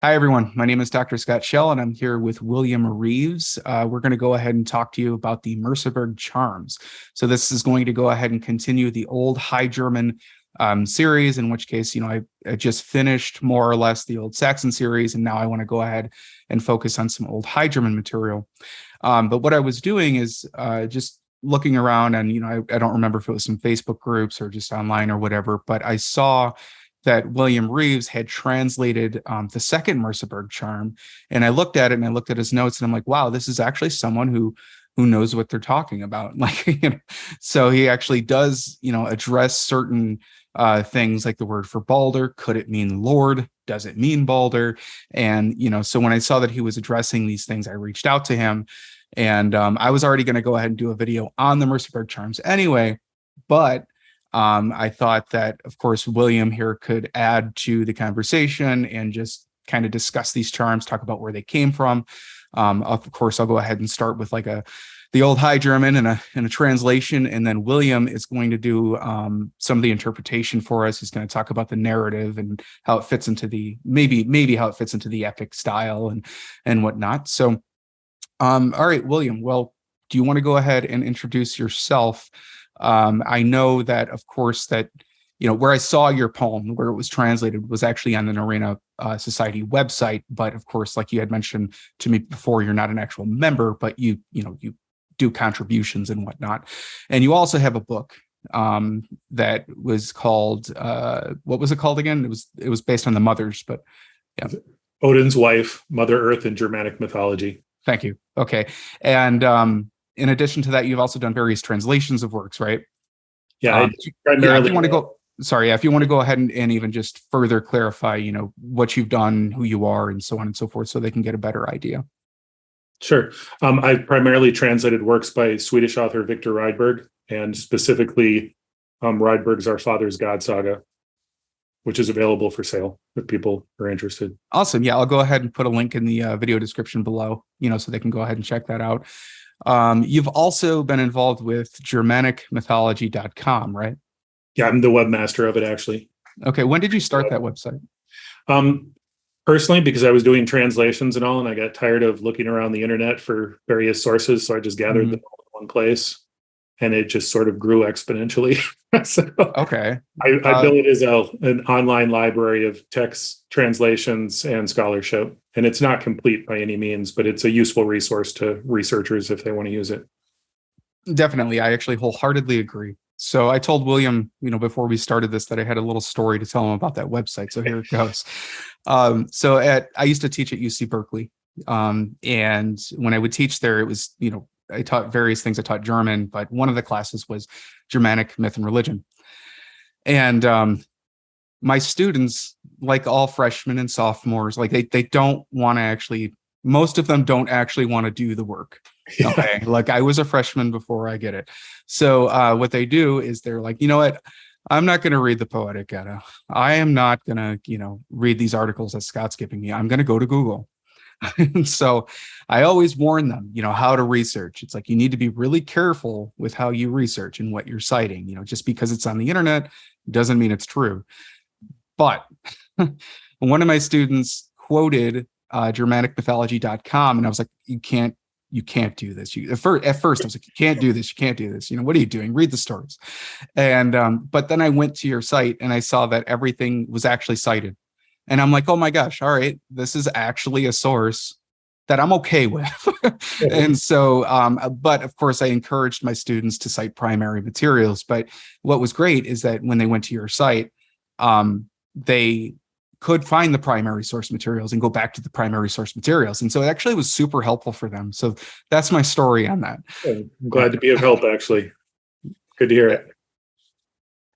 Hi, everyone. My name is Dr. Scott Shell, and I'm here with William Reaves. We're going to go ahead and talk to you about the Merseburg charms. So this is going to go ahead and continue the old High German series, in which case, I just finished more or less the old Saxon series, and now I want to go ahead and focus on some old High German material. But what I was doing is just looking around, and I don't remember if it was some Facebook groups or just online or whatever, but I saw that William Reaves had translated the second Merseburg charm. And I looked at it and I looked at his notes and I'm like, wow, this is actually someone who knows what they're talking about. So he actually does, address certain things like the word for Balder. Could it mean Lord? Does it mean Balder? And, so when I saw that he was addressing these things, I reached out to him, and I was already going to go ahead and do a video on the Merseburg charms anyway, but I thought that, of course, William here could add to the conversation and just kind of discuss these charms, talk about where they came from. Of course, I'll go ahead and start with the old High German and a translation, and then William is going to do some of the interpretation for us. He's going to talk about the narrative and how it fits into the maybe how it fits into the epic style and whatnot. So, all right, William. Well, do you want to go ahead and introduce yourself? I know that, of course, that, where I saw your poem, where it was translated, was actually on the Narena Society website. But of course, like you had mentioned to me before, you're not an actual member, but you do contributions and whatnot. And you also have a book that was called, what was it called again? It was based on the mothers, but yeah. Odin's wife, Mother Earth in Germanic mythology. Thank you. Okay. And in addition to that, you've also done various translations of works, right? Yeah, primarily. If you want to go ahead and even just further clarify, what you've done, who you are, and so on and so forth, so they can get a better idea. Sure. I've primarily translated works by Swedish author Viktor Rydberg, and specifically Rydberg's Our Fathers Godsaga, which is available for sale if people are interested. Awesome. Yeah, I'll go ahead and put a link in the video description below, so they can go ahead and check that out. You've also been involved with GermanicMythology.com, right? Yeah, I'm the webmaster of it, actually. Okay. When did you start that website? Personally, because I was doing translations and all, and I got tired of looking around the internet for various sources. So I just gathered them all in one place, and it just sort of grew exponentially. So okay. I built it as an online library of text translations and scholarship. And it's not complete by any means, but it's a useful resource to researchers if they want to use it. Definitely. I actually wholeheartedly agree. So I told William, before we started this, that I had a little story to tell him about that website. So here it goes. I used to teach at UC Berkeley. And when I would teach there, it was, I taught various things. I taught German, but one of the classes was Germanic myth and religion. And my students, like all freshmen and sophomores, like they don't want to actually, most of them don't actually want to do the work. Okay. Like I was a freshman before I get it. So what they do is they're like, you know what? I'm not going to read the Poetic Edda. I am not going to, read these articles that Scott's giving me. I'm going to go to Google. And so I always warn them, how to research. It's like, you need to be really careful with how you research and what you're citing. Just because it's on the internet doesn't mean it's true. But one of my students quoted GermanicMythology.com, and I was like, you can't do this. At first I was like, you can't do this. What are you doing? Read the stories. And but then I went to your site and I saw that everything was actually cited. And I'm like, oh my gosh, all right, this is actually a source that I'm okay with. And so, but of course, I encouraged my students to cite primary materials. But what was great is that when they went to your site, they could find the primary source materials and go back to the primary source materials. And so it actually was super helpful for them. So that's my story on that. I'm glad to be of help, actually. Good to hear it.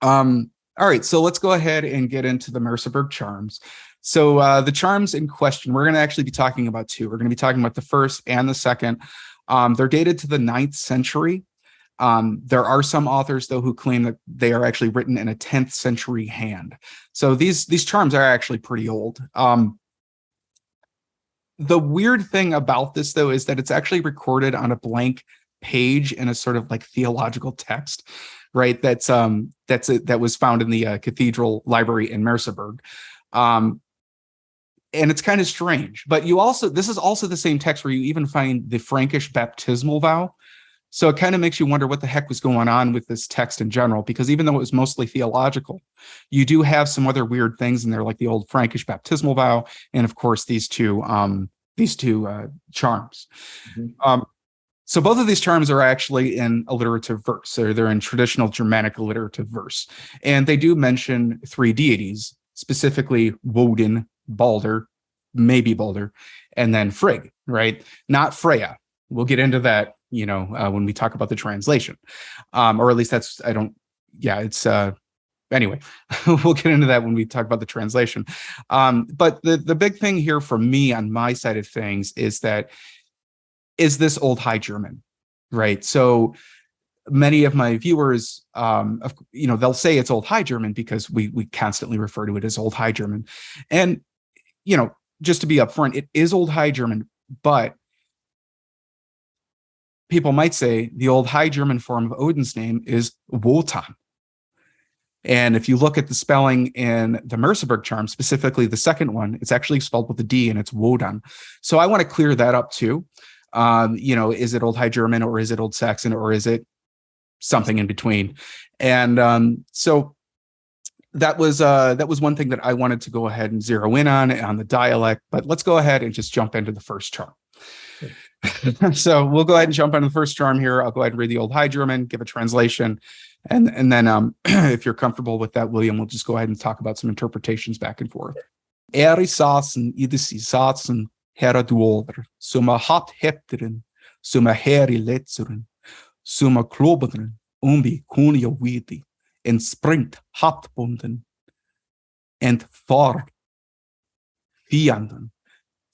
All right, so let's go ahead and get into the Merseburg charms. So the charms in question, we're going to actually be talking about two. We're going to be talking about the first and the second. They're dated to the 9th century. There are some authors, though, who claim that they are actually written in a 10th century hand. So these charms are actually pretty old. The weird thing about this, though, is that it's actually recorded on a blank page in a sort of like theological text, right? That was found in the cathedral library in Merseburg. and it's kind of strange. But this is also the same text where you even find the Frankish baptismal vow. So it kind of makes you wonder what the heck was going on with this text in general, because even though it was mostly theological, you do have some other weird things in there, like the old Frankish baptismal vow, and of course these two charms. Mm-hmm. So both of these charms are actually in alliterative verse, or they're in traditional Germanic alliterative verse, and they do mention three deities, specifically Odin, Balder, maybe Balder, and then Frigg, right? Not Freya. We'll get into that, when we talk about the translation, or at least anyway, we'll get into that when we talk about the translation. But the big thing here for me on my side of things is this Old High German, right? So many of my viewers, they'll say it's Old High German because we constantly refer to it as Old High German. And, just to be upfront, it is Old High German, but people might say the Old High German form of Odin's name is Wotan. And if you look at the spelling in the Merseburg charm, specifically the second one, it's actually spelled with a D and it's Wodan. So I want to clear that up too. Is it Old High German, or is it Old Saxon, or is it something in between? And so that was one thing that I wanted to go ahead and zero in on the dialect. But let's go ahead and just jump into the first charm. So we'll go ahead and jump into the first charm here. I'll go ahead and read the Old High German, give a translation, and then if you're comfortable with that, William, we'll just go ahead and talk about some interpretations back and forth. Erisasen idisisasen Herra duolder, summa hat hepteren, summa heri letzuren, summa kloberen, kunja widi, en springt haptbunden, and thar fianden.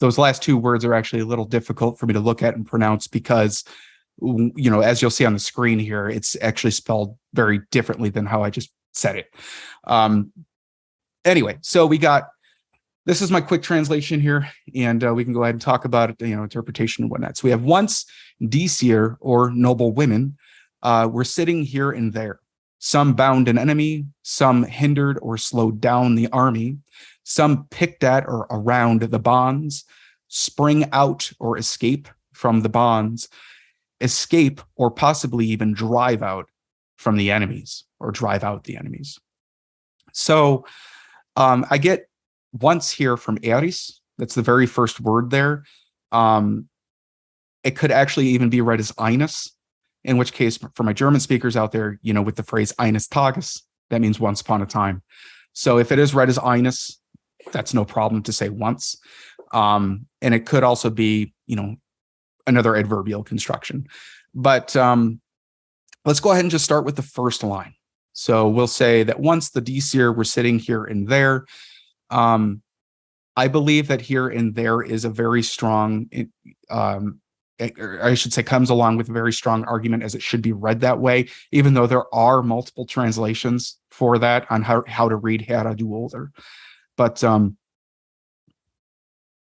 Those last two words are actually a little difficult for me to look at and pronounce because, as you'll see on the screen here, it's actually spelled very differently than how I just said it. Anyway, so this is my quick translation here, and we can go ahead and talk about it, interpretation and whatnot. So we have once Disir, or noble women, were sitting here and there. Some bound an enemy, some hindered or slowed down the army, some picked at or around the bonds, spring out or escape from the bonds, escape or possibly even drive out from the enemies, or drive out the enemies. So I get once here from Eris. That's the very first word there. It could actually even be read as Eines, in which case, for my German speakers out there, with the phrase Eines Tages, that means once upon a time. So if it is read as Eines, that's no problem to say once. And it could also be, another adverbial construction. But let's go ahead and just start with the first line. So we'll say that once the Disir were sitting here and there. I believe that here and there is a very strong, I should say, comes along with a very strong argument, as it should be read that way, even though there are multiple translations for that on how to read Herra duolder. But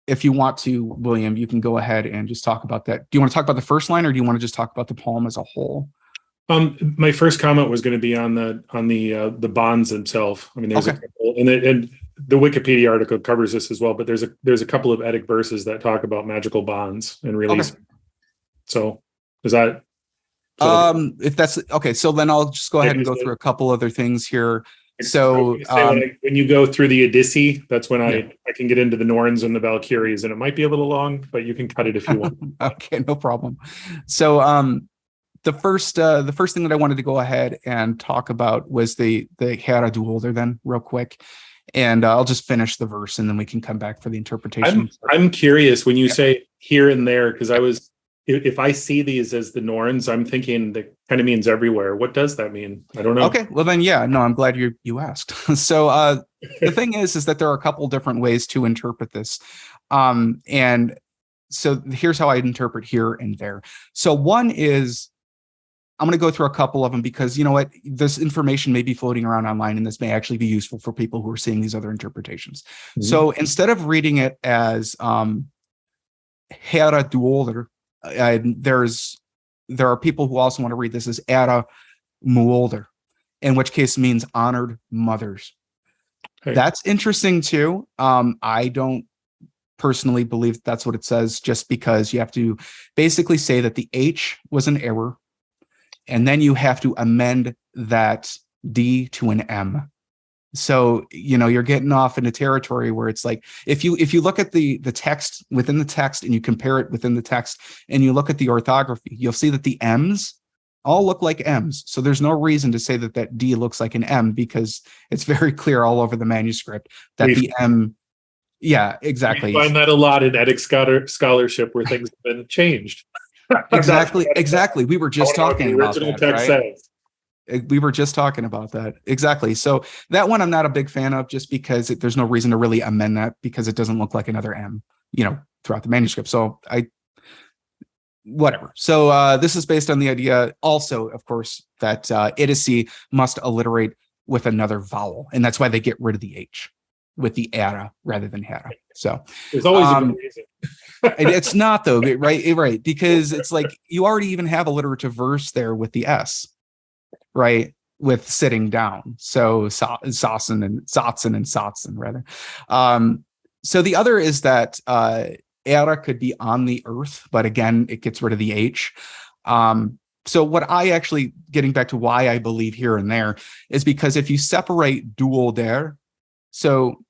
if you want to, William, you can go ahead and just talk about that. Do you want to talk about the first line, or do you want to just talk about the poem as a whole? My first comment was going to be on the bonds themselves. I mean, there's a couple, and the Wikipedia article covers this as well, but there's a couple of Eddic verses that talk about magical bonds and release. Okay. So is that? If that's okay, so then I'll just go ahead and go through a couple other things here. So when you go through the Odyssey, that's when I can get into the Norns and the Valkyries, and it might be a little long, but you can cut it if you want. Okay, no problem. So the first thing that I wanted to go ahead and talk about was the Herra duolder, then real quick, and I'll just finish the verse and then we can come back for the interpretation. I'm curious when you say here and there, because if I see these as the Norns, I'm thinking that kind of means everywhere. What does that mean? I don't know. Okay, well then, I'm glad you asked. So the thing is that there are a couple different ways to interpret this, and so here's how I interpret here and there. So one is, I'm going to go through a couple of them because you know what, this information may be floating around online, and this may actually be useful for people who are seeing these other interpretations. Mm-hmm. So instead of reading it as Herra duolder, there are people who also want to read this as Edda muolder, in which case means honored mothers. Hey. That's interesting too. I don't personally believe that's what it says, just because you have to basically say that the H was an error, and then you have to amend that D to an M. So, you're getting off into territory where it's like, if you look at the text within the text and you compare it within the text and you look at the orthography, you'll see that the M's all look like M's. So there's no reason to say that D looks like an M, because it's very clear all over the manuscript that the M. Yeah, exactly. We find that a lot in Eddic scholarship where things have been changed. Exactly. We were just talking about that, right? Says. We were just talking about that. Exactly. So that one I'm not a big fan of, just because there's no reason to really amend that, because it doesn't look like another M, throughout the manuscript. So whatever. So this is based on the idea also, of course, that Idiocy must alliterate with another vowel. And that's why they get rid of the H with the Edda rather than Hedda. So there's always a good reason. It's not, though, right? Because it's like you already even have alliterative verse there with the S, right? With sitting down. So Sassen and Satsen rather. So the other is that Edda could be on the earth, but again, it gets rid of the H. So what I actually, getting back to why I believe here and there, is because if you separate dual there, so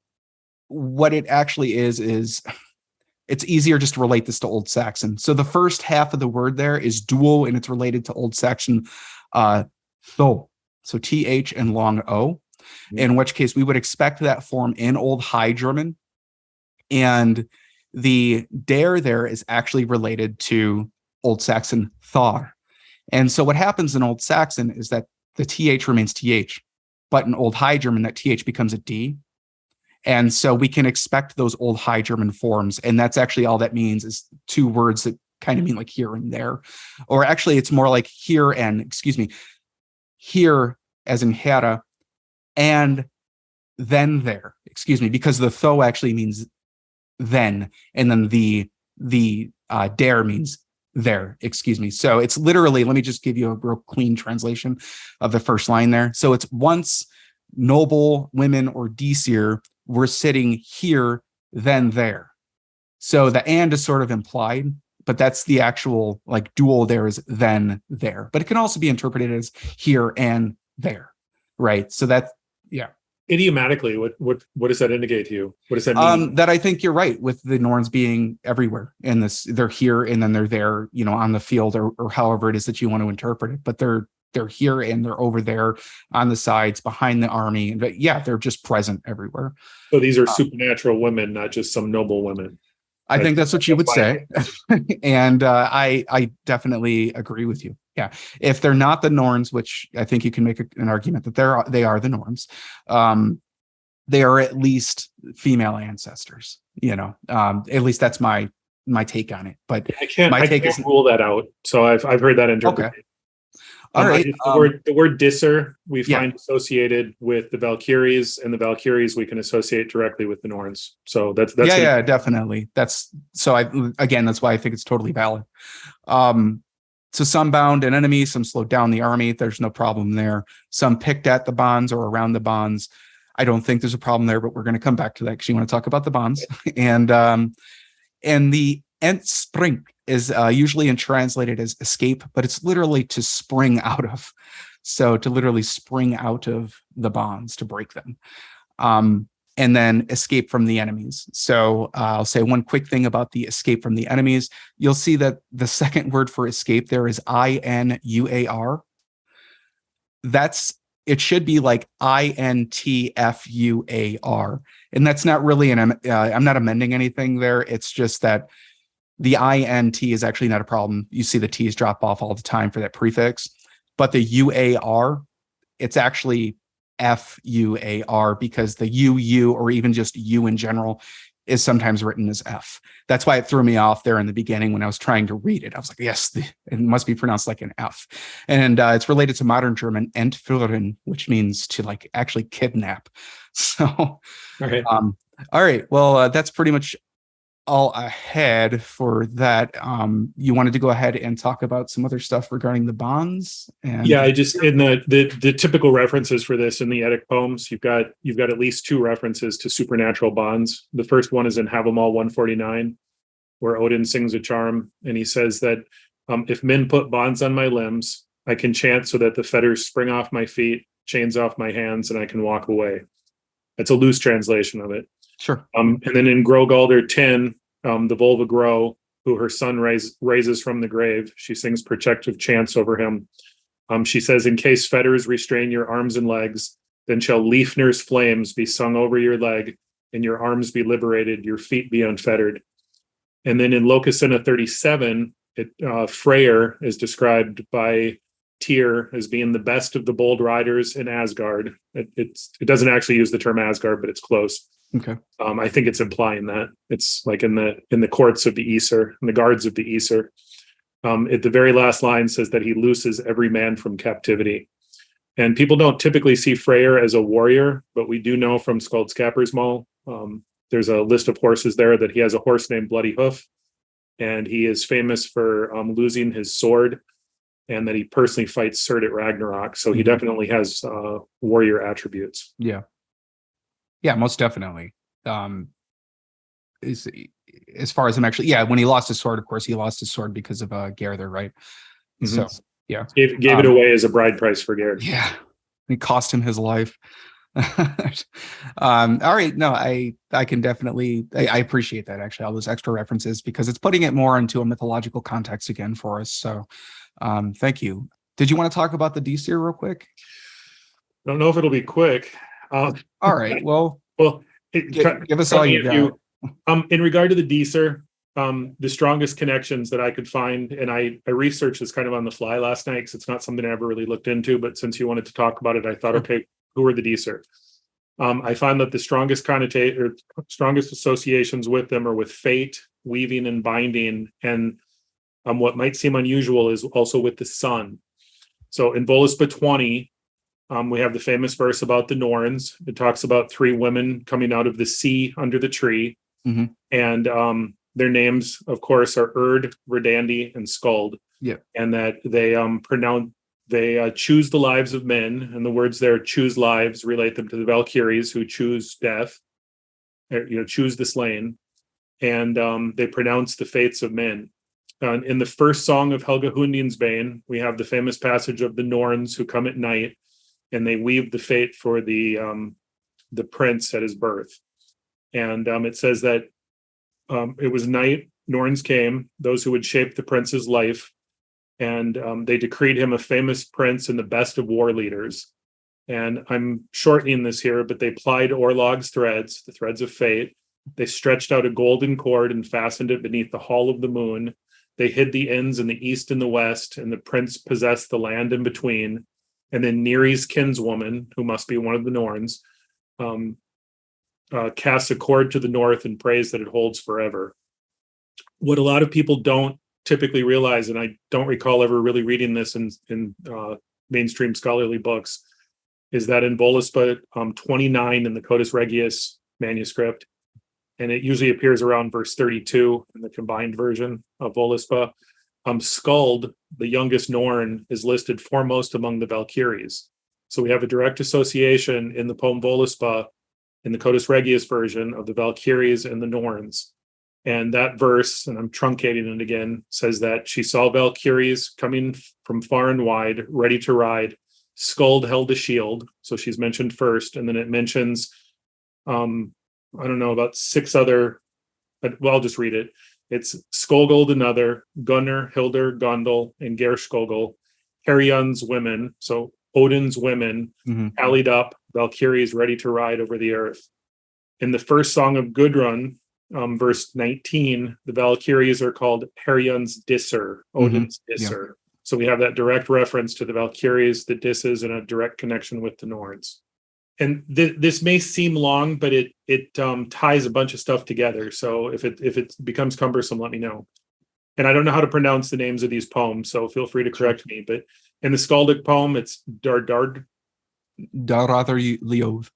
what it actually is it's easier just to relate this to Old Saxon. So the first half of the word there is dual, and it's related to Old Saxon tho. So TH and long O, in which case we would expect that form in Old High German. And the der there is actually related to Old Saxon thar. And so what happens in Old Saxon is that the TH remains TH, but in Old High German, that TH becomes a D. And so we can expect those Old High German forms. And that's actually all that means, is two words that kind of mean like here and there. Or actually, it's more like here as in Hedda, and then there, because the tho actually means then, and then the der means there, So it's literally, let me just give you a real clean translation of the first line there. So it's once noble women or Disir were sitting here, then there. So the and is sort of implied, but that's the actual like dual there is then there. But it can also be interpreted as here and there, right? So that's, yeah. Idiomatically, what does that indicate to you? What does that mean? That I think you're right with the Norns being everywhere in this. They're here and then they're there, on the field or however it is that you want to interpret it. But they're here and they're over there on the sides behind the army. But yeah, they're just present everywhere. So these are supernatural women, not just some noble women. I think that's what you would say. And I definitely agree with you. Yeah. If they're not the Norns, which I think you can make an argument that they are the Norns, they are at least female ancestors, at least that's my take on it. But I can't rule that out. So I've heard that interpreted. Okay. All right. The word disser we find associated with the Valkyries, and the Valkyries we can associate directly with the Norns. So that's definitely. That's why I think it's totally valid. So some bound an enemy, some slowed down the army. There's no problem there. Some picked at the bonds or around the bonds. I don't think there's a problem there, but we're going to come back to that because you want to talk about the bonds. And the entspring is usually translated as escape, but it's literally to spring out of. So to literally spring out of the bonds, to break them. And then escape from the enemies. So I'll say one quick thing about the escape from the enemies. You'll see that the second word for escape there is INUAR. It should be like INTFUAR. And that's not really I'm not amending anything there. It's just that the INT is actually not a problem. You see the T's drop off all the time for that prefix. But the UAR, it's actually FUAR, because the UU, or even just U in general, is sometimes written as F. That's why it threw me off there in the beginning when I was trying to read it. I was like, yes, it must be pronounced like an F. And it's related to modern German entführen, which means to like actually kidnap. So, all right. Well, that's pretty much all ahead for that. You wanted to go ahead and talk about some other stuff regarding the bonds and Yeah, I just in the typical references for this in the Eddic poems, you've got at least two references to supernatural bonds. The first one is in Havamal 149, where Odin sings a charm, and he says that if men put bonds on my limbs, I can chant so that the fetters spring off my feet, chains off my hands, and I can walk away. That's a loose translation of it. sure. And then in Grogaldr 10, the Volva Grow, who her son raises from the grave, she sings protective chants over him. She says, in case fetters restrain your arms and legs, then shall Leifnir's flames be sung over your leg, and your arms be liberated, your feet be unfettered. And then in Locusina 37, Freyr is described by Tyr as being the best of the bold riders in Asgard. It doesn't actually use the term Asgard, but it's close. Okay. I think it's implying that it's like in the courts of the Aesir, in the guards of the Aesir. At the very last line says that he looses every man from captivity. And people don't typically see Freyr as a warrior, but we do know from Skaldskapar's there's a list of horses there that he has a horse named Bloody Hoof, and he is famous for losing his sword, and that he personally fights Surt at Ragnarok. So he definitely has warrior attributes. Yeah. Yeah, most definitely. As far as I'm actually, when he lost his sword, of course, he lost his sword because of Gerther, right? Mm-hmm. So, yeah. Gave it away as a bride price for Gerther. Yeah. It cost him his life. All right. No, I can definitely, I appreciate that, actually, all those extra references, because it's putting it more into a mythological context again for us. So thank you. Did you want to talk about the Disir real quick? I don't know if it'll be quick. All right. Well, give us all you got. In regard to the Disir, the strongest connections that I could find, and I researched this kind of on the fly last night because it's not something I ever really looked into, but since you wanted to talk about it, I thought, okay, who are the Disir? I find that the strongest strongest associations with them are with fate, weaving, and binding, and what might seem unusual is also with the sun. So in Voluspa 20, we have the famous verse about the Norns. It talks about three women coming out of the sea under the tree. Mm-hmm. And their names, of course, are Urd, Verdandi, and Skuld. Yeah. And that they choose the lives of men. And the words there, choose lives, relate them to the Valkyries who choose death, choose the slain. And they pronounce the fates of men. In the first song of Helga Hundingsbane, we have the famous passage of the Norns who come at night, and they weave the fate for the prince at his birth. And it says that it was night, Norns came, those who would shape the prince's life, and they decreed him a famous prince and the best of war leaders. And I'm shortening this here, but they plied Orlog's threads, the threads of fate. They stretched out a golden cord and fastened it beneath the hall of the moon. They hid the ends in the east and the west, and the prince possessed the land in between. And then Neri's kinswoman, who must be one of the Norns, casts a cord to the north and prays that it holds forever. What a lot of people don't typically realize, and I don't recall ever really reading this in mainstream scholarly books, is that in Voluspa 29 in the Codex Regius manuscript, and it usually appears around verse 32 in the combined version of Voluspa, Skuld, the youngest Norn, is listed foremost among the Valkyries. So we have a direct association in the poem Voluspa, in the Codex Regius version, of the Valkyries and the Norns. And that verse, and I'm truncating it again, says that she saw Valkyries coming from far and wide, ready to ride. Skuld held a shield, so she's mentioned first, and then it mentions, I don't know, about six other, well, I'll just read it. It's Skoguld another, Gunnar, Hildur, Gondel, and Gerskogul, Herion's women, so Odin's women, allied up, Valkyries ready to ride over the earth. In the first song of Gudrun, verse 19, the Valkyries are called Herion's Disser, Odin's Disser. Yeah. So we have that direct reference to the Valkyries, the Disses, and a direct connection with the Norns. And this may seem long, but it ties a bunch of stuff together. So if it becomes cumbersome, let me know. And I don't know how to pronounce the names of these poems, so feel free to correct me. But in the Skaldic poem, it's Dardard. Darather Leoth.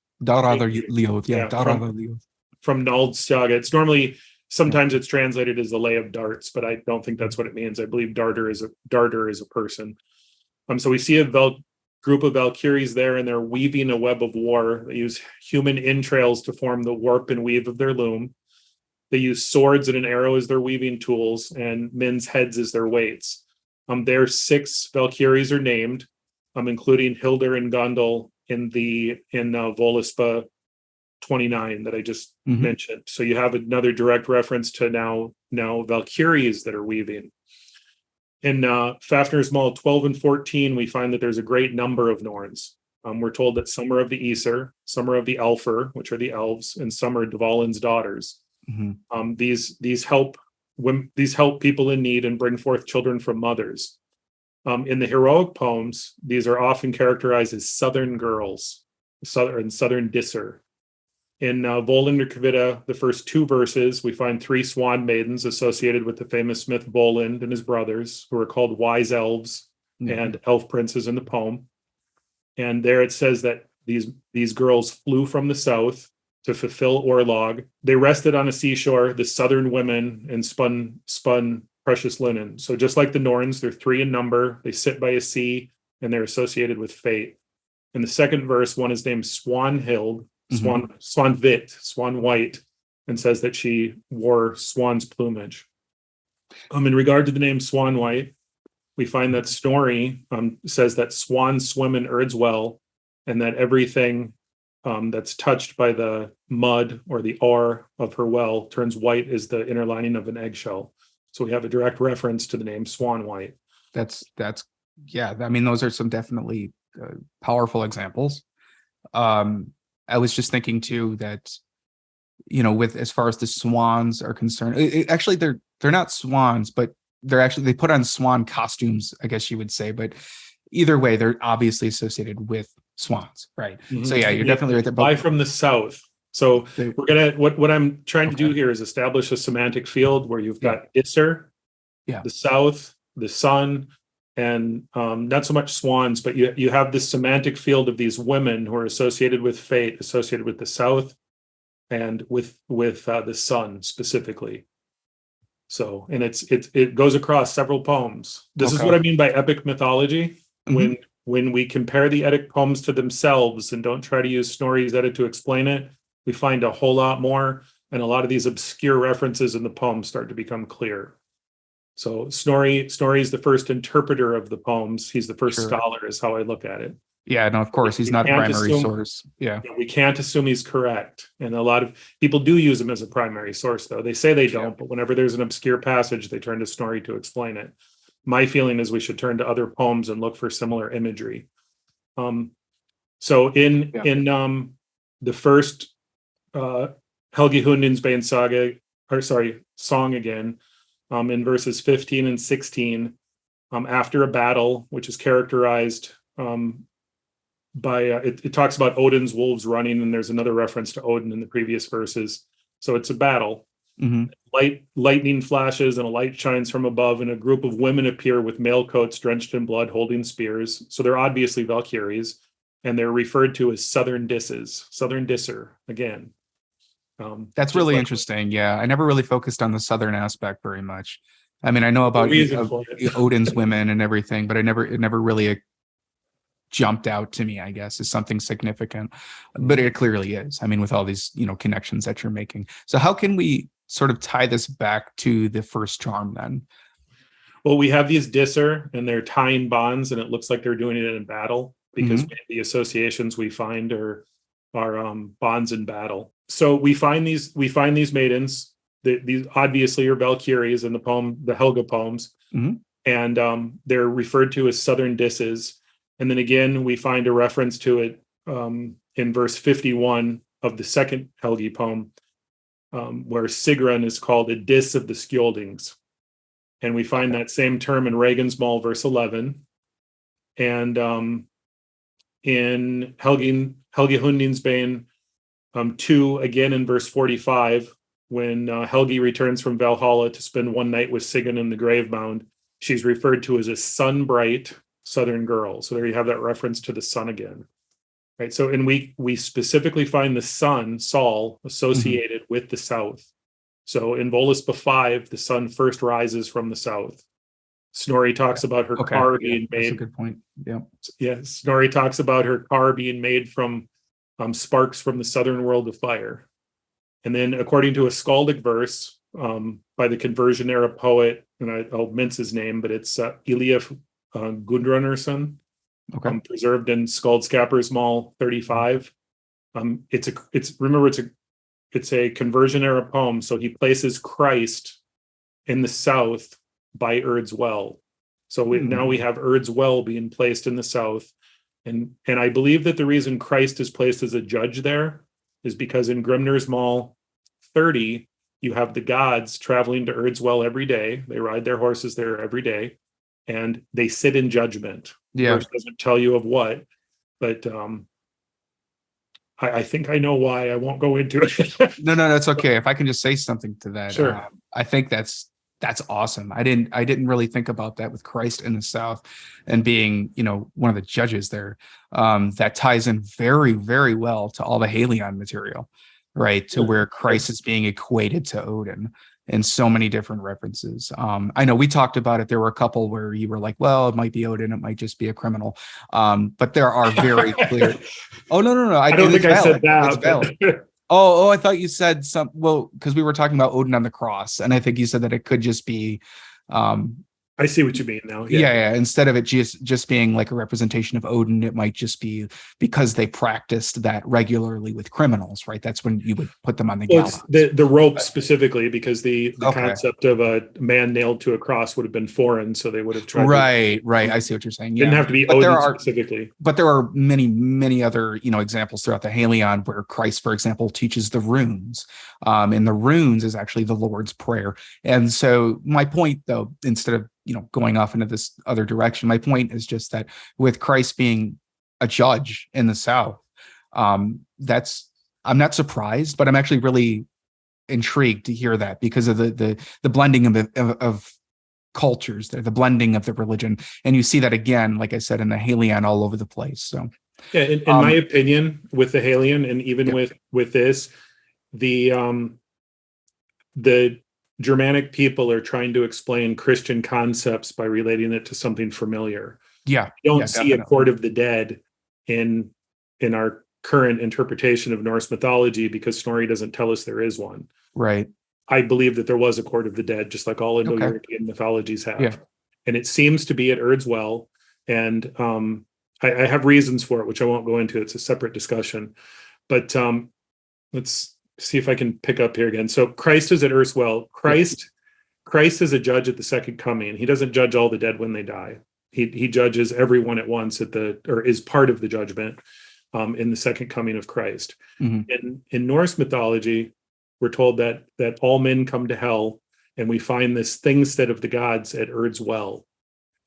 Yeah, Darather Leoth. From Nald's Saga. It's normally Sometimes it's translated as the lay of darts, but I don't think that's what it means. I believe darter is a person. So we see a group of Valkyries there, and they're weaving a web of war. They use human entrails to form the warp and weave of their loom. They use swords and an arrow as their weaving tools, and men's heads as their weights. Their 6 Valkyries are named, including Hildur and Gondel in Voluspa 29 that I just mentioned. So you have another direct reference to now Valkyries that are weaving. In Fafnir's Maul 12 and 14, we find that there's a great number of Norns. We're told that some are of the Aesir, some are of the Elfur, which are the elves, and some are Dvalin's daughters. These help people in need and bring forth children from mothers. In the heroic poems, these are often characterized as southern girls, southern Disser. In Volundr Kvitta, the first 2 verses, we find 3 swan maidens associated with the famous myth Volund and his brothers, who are called wise elves and elf princes in the poem. And there it says that these girls flew from the south to fulfill Orlog. They rested on a seashore, the southern women, and spun precious linen. So just like the Norns, they're 3 in number. They sit by a sea, and they're associated with fate. In the second verse, one is named Swanhild, Swanvit, Swan White, and says that she wore swan's plumage. In regard to the name Swan White, we find that Snorri says that swans swim in Urd's well, and that everything that's touched by the mud or the ore of her well turns white as the inner lining of an eggshell. So we have a direct reference to the name Swan White. That's yeah. I mean, those are some definitely powerful examples. I was just thinking too that, with as far as the swans are concerned, actually they're not swans, but they put on swan costumes, I guess you would say. But either way, they're obviously associated with swans, right? So yeah, you're definitely right there. Fly from the south. So we're gonna what I'm trying to do here is establish a semantic field where you've got Isser, the south, the sun, and not so much swans, but you have this semantic field of these women who are associated with fate, associated with the south, and with the sun specifically. So, and it goes across several poems. This is what I mean by epic mythology. When we compare the Eddic poems to themselves and don't try to use Snorri's Edda to explain it, we find a whole lot more, and a lot of these obscure references in the poem start to become clear. So Snorri is the first interpreter of the poems. He's the first scholar, is how I look at it. Yeah, no, of course, he's not a primary source. Yeah, we can't assume he's correct. And a lot of people do use him as a primary source, though. They say they don't, but whenever there's an obscure passage, they turn to Snorri to explain it. My feeling is we should turn to other poems and look for similar imagery. So in the first Helgi Hundin's saga, song again, in verses 15 and 16, after a battle, which is characterized by it talks about Odin's wolves running, and there's another reference to Odin in the previous verses. So it's a battle. Lightning flashes and a light shines from above, and a group of women appear with mail coats drenched in blood, holding spears. So they're obviously Valkyries, and they're referred to as Southern Disser again. That's really interesting. Yeah, I never really focused on the Southern aspect very much. I mean, I know about Odin's women and everything, but it never really jumped out to me, I guess, as something significant. But it clearly is. I mean, with all these, connections that you're making. So how can we sort of tie this back to the first charm then? Well, we have these Disser, and they're tying bonds, and it looks like they're doing it in battle, because the associations we find are bonds in battle. So we find these maidens. These obviously are Valkyries in the poem, the Helga poems, and they're referred to as Southern Disses. And then again, we find a reference to it in verse 51 of the second Helgi poem, where Sigrun is called a Diss of the Skjoldings. And we find that same term in Regensmal, verse 11. And in Helgi Hundin's Bane 2, again in verse 45, when Helgi returns from Valhalla to spend one night with Sigyn in the grave mound, she's referred to as a sun-bright Southern girl. So there you have that reference to the sun again. Right. So, and we specifically find the sun, Sol, associated with the South. So in Voluspa 5, the sun first rises from the south. Snorri talks about her car being made. That's a good point. Yeah. Yeah. Snorri talks about her car being made from sparks from the southern world of fire. And then, according to a skaldic verse by the conversion era poet, and I'll mince his name, but it's Eliaf Gudrunarsson, preserved in Skaldskaparmal 35. It's a conversion era poem. So he places Christ in the south by Urd's Well. So now we have Urd's Well being placed in the south. And I believe that the reason Christ is placed as a judge there is because in Grimner's Mall 30, you have the gods traveling to Urd's Well every day. They ride their horses there every day, and they sit in judgment. Yeah. Verse doesn't tell you of what, but I think I know why. I won't go into it. No, that's okay. If I can just say something to that, sure. I think that's awesome. I didn't really think about that with Christ in the South and being, one of the judges there. That ties in very, very well to all the Helion material, right? To where Christ is being equated to Odin in so many different references. I know we talked about it. There were a couple where you were like, well, it might be Odin, it might just be a criminal. But there are very clear. Oh, no. I don't think I said that. Oh, I thought you said because we were talking about Odin on the cross, and I think you said that it could just be I see what you mean now. Yeah. Instead of it just being like a representation of Odin, it might just be because they practiced that regularly with criminals, right? That's when you would put them on the gallows. The rope specifically, because the concept of a man nailed to a cross would have been foreign, so they would have tried. Right. I see what you're saying. Didn't have to be Odin specifically. But there are many, many other examples throughout the Helion where Christ, for example, teaches the runes. And the runes is actually the Lord's Prayer. And so my point, though, instead of going off into this other direction, my point is just that with Christ being a judge in the South, I'm not surprised, but I'm actually really intrigued to hear that because of the blending of cultures there, the blending of the religion, and you see that again, like I said, in the Helion all over the place. So yeah, in my opinion, with the Helion and even with this, the Germanic people are trying to explain Christian concepts by relating it to something familiar. Yeah. You don't see a court of the dead in our current interpretation of Norse mythology because Snorri doesn't tell us there is one. Right. I believe that there was a court of the dead, just like all Indo-European mythologies have. Yeah. And it seems to be at Urd's Well. And I have reasons for it, which I won't go into. It's a separate discussion. But let's see if I can pick up here again. So Christ is at Urd's Well. Christ is a judge at the second coming. He doesn't judge all the dead when they die. He judges everyone at once or is part of the judgment in the second coming of Christ. Mm-hmm. In Norse mythology, we're told that all men come to hell, and we find this thingstead of the gods at Urd's Well.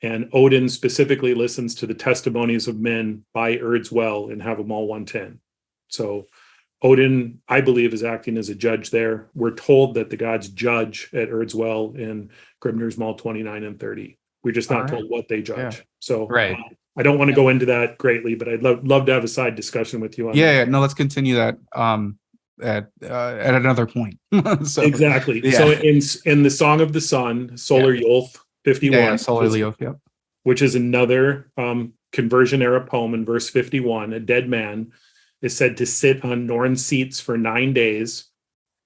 And Odin specifically listens to the testimonies of men by Urd's Well and have them all 110. So Odin, I believe, is acting as a judge there. We're told that the gods judge at Urd's Well in Grimner's Mall 29 and 30. We're just not told what they judge. Yeah. So I don't want to go into that greatly, but I'd love to have a side discussion with you on that. Yeah, no, let's continue that at another point. So, exactly. Yeah. So in the Song of the Sun, Solar Yolth 51, Solar Yolth, which is another conversion era poem in verse 51, a dead man is said to sit on Norn seats for 9 days.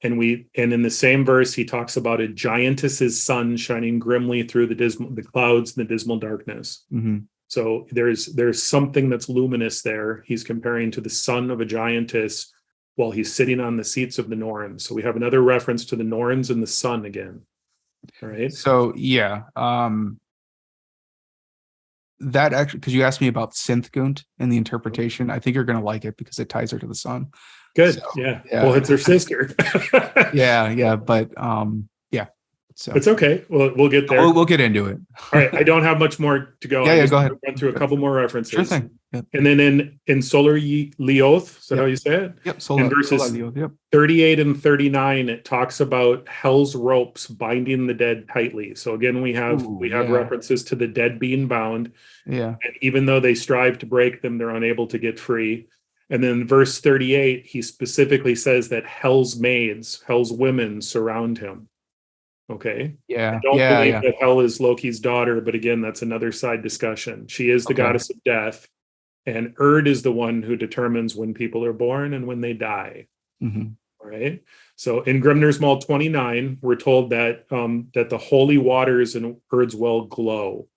And in the same verse, he talks about a giantess's sun shining grimly through the clouds and the dismal darkness. Mm-hmm. So there's something that's luminous there. He's comparing to the son of a giantess while he's sitting on the seats of the Norns. So we have another reference to the Norns and the sun again. All right. So that actually, because you asked me about Synthgunt and the interpretation, I think you're going to like it because it ties her to the sun. Good. So, yeah. Well, it's her sister. But so it's okay. We'll get there. We'll get into it. All right. I don't have much more to go. Go ahead. Run through a couple more references. Sure thing. Yep. And then in Solar Lioth, is that how you say it? Yep. In verses 38 and 39, it talks about hell's ropes binding the dead tightly. So again, we have references to the dead being bound. Yeah. And even though they strive to break them, they're unable to get free. And then verse 38, he specifically says that Hell's maids, Hell's women surround him. Okay. Yeah. I don't Yeah. believe Yeah. that Hel is Loki's daughter, but again, that's another side discussion. She is the Okay. goddess of death, and Urd is the one who determines when people are born and when they die. Mm-hmm. All right. So in Grimner's Maul 29, we're told that that the holy waters in Urd's well glow.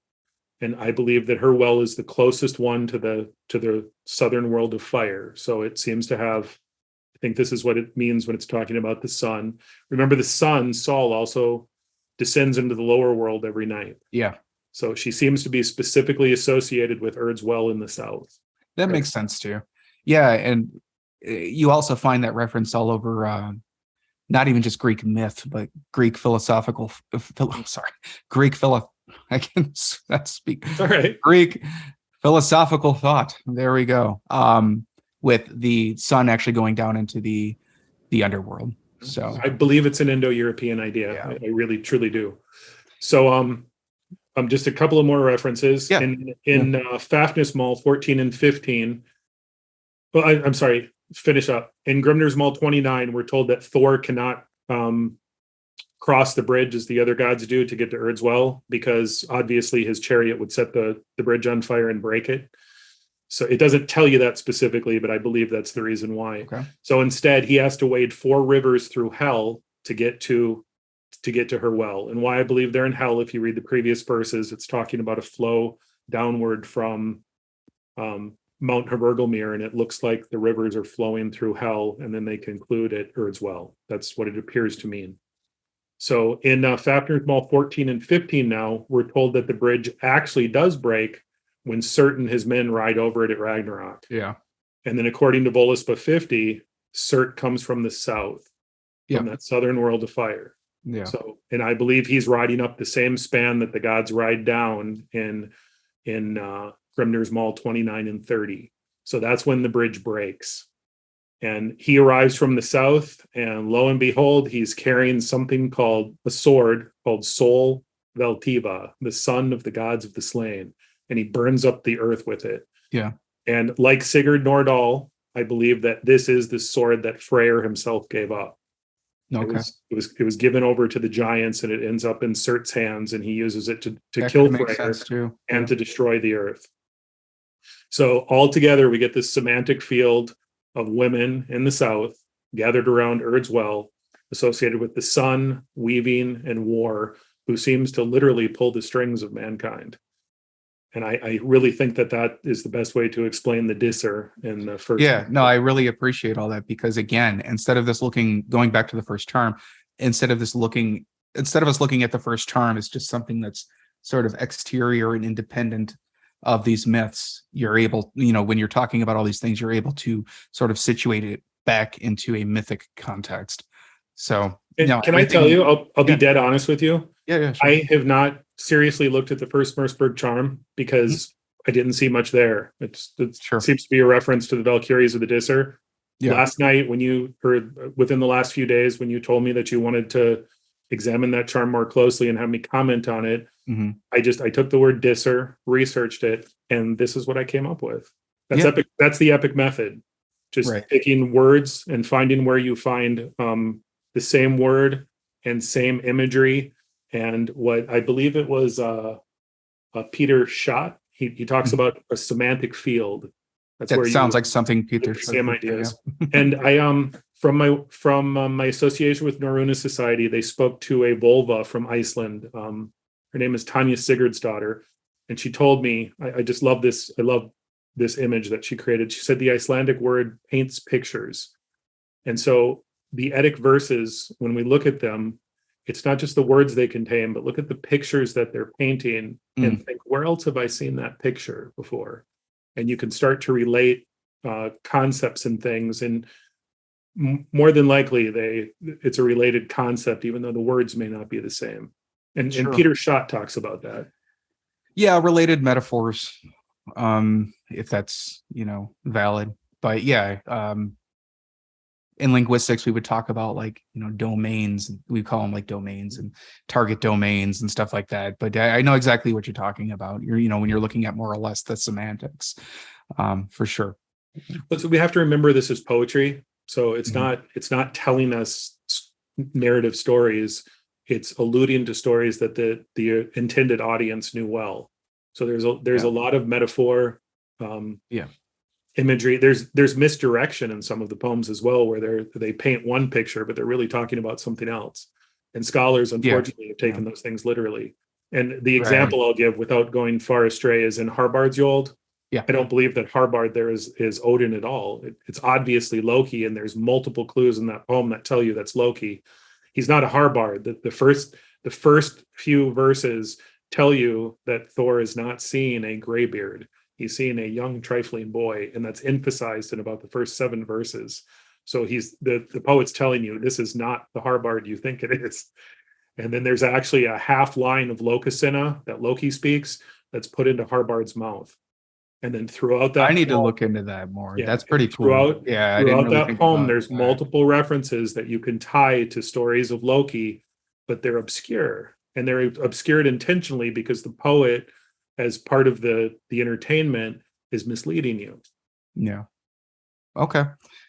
And I believe that her well is the closest one to the southern world of fire. So it seems to have, I think this is what it means when it's talking about the sun. Remember, the sun, Sol, also descends into the lower world every night. Yeah. So she seems to be specifically associated with Urd's well in the south. That makes sense too. Yeah. And you also find that reference all over, not even just Greek myth, but Greek philosophical, I can speak. All right. Greek philosophical thought. There we go. With the sun actually going down into the underworld. So I believe it's an Indo-European idea. Yeah. I really truly do. So just a couple of more references. Yeah. In Fafnus Maul 14 and 15. Well, I'm sorry, finish up. In Grimner's Maul 29, we're told that Thor cannot cross the bridge as the other gods do to get to Urd's well, because obviously his chariot would set the bridge on fire and break it. So it doesn't tell you that specifically, but I believe that's the reason why. Okay. So instead, he has to wade 4 rivers through hell to get to her well. And why I believe they're in hell, if you read the previous verses, it's talking about a flow downward from Mount Havergalmere, and it looks like the rivers are flowing through hell, and then they conclude at Urd's well. That's what it appears to mean. So in Fafnir's Maul 14 and 15 now, we're told that the bridge actually does break when Surt and his men ride over it at Ragnarok. yeah. And then according to Voluspa 50, Surt comes from the south, from that southern world of fire. Yeah. So, and I believe he's riding up the same span that the gods ride down in Grimner's Maul 29 and 30. So that's when the bridge breaks. And he arrives from the south, and lo and behold, he's carrying something called a sword called Sol Veltiva, the son of the gods of the slain. And he burns up the earth with it. Yeah. And like Sigurd Nordal, I believe that this is the sword that Freyr himself gave up. Okay. It was given over to the giants, and it ends up in Surt's hands, and he uses it to That kill could make Freyr sense too. and to destroy the earth. So altogether, we get this semantic field of women in the south gathered around Urd's well, associated with the sun, weaving, and war, who seems to literally pull the strings of mankind. And I really think that is the best way to explain the Disser in the first. Yeah, no, I really appreciate all that, because again, instead of going back to the first charm, instead of us looking at the first charm as just something that's sort of exterior and independent of these myths, you're able, when you're talking about all these things, you're able to sort of situate it back into a mythic context. So, can I tell you, I'll be dead honest with you. Yeah, sure. I have not seriously looked at the first Merseburg charm because I didn't see much there. It Sure. seems to be a reference to the Valkyries of the Disser. Yeah. Last night, within the last few days, when you told me that you wanted to examine that charm more closely and have me comment on it, Mm-hmm. I took the word Disser, researched it, and this is what I came up with. That's Yeah. epic. That's the epic method. Just picking words and finding where you find the same word and same imagery. And what I believe it was Peter Schott. He talks about a semantic field. That's that where sounds like something Peter the same ideas. Yeah. And I from my association with Norröna Society, they spoke to a Volva from Iceland. Her name is Tanya Sigurdsdottir, and she told me, I just love this. I love this image that she created. She said the Icelandic word paints pictures, and so the Eddic verses, when we look at them, it's not just the words they contain, but look at the pictures that they're painting and think, where else have I seen that picture before? And you can start to relate concepts and things, and more than likely it's a related concept, even though the words may not be the same. And Peter Schott talks about that. Yeah, related metaphors, if that's valid. But yeah, in linguistics, we would talk about domains. We call them domains and target domains and stuff like that. But I know exactly what you're talking about. When you're looking at more or less the semantics, for sure. But so we have to remember this is poetry. So it's not telling us narrative stories. It's alluding to stories that the intended audience knew well. So there's a lot of metaphor, imagery. There's misdirection in some of the poems as well, where they paint one picture, but they're really talking about something else. And scholars, unfortunately, have taken those things literally. And the example I'll give, without going far astray, is in Harbard's Yeah. I don't believe that Harbard there is Odin at all. It's obviously Loki, and there's multiple clues in that poem that tell you that's Loki. He's not a Harbard. The first few verses tell you that Thor is not seeing a graybeard. He's seeing a young trifling boy, and that's emphasized in about the first 7 verses. So the poet's telling you this is not the Harbard you think it is. And then there's actually a half line of Lokasina that Loki speaks that's put into Harbard's mouth. And then throughout that, I need to look into that more. Yeah, that's pretty cool. Throughout that poem, there's that. multiple references that you can tie to stories of Loki, but they're obscure, and they're obscured intentionally because the poet, as part of the entertainment, is misleading you. Yeah. Okay.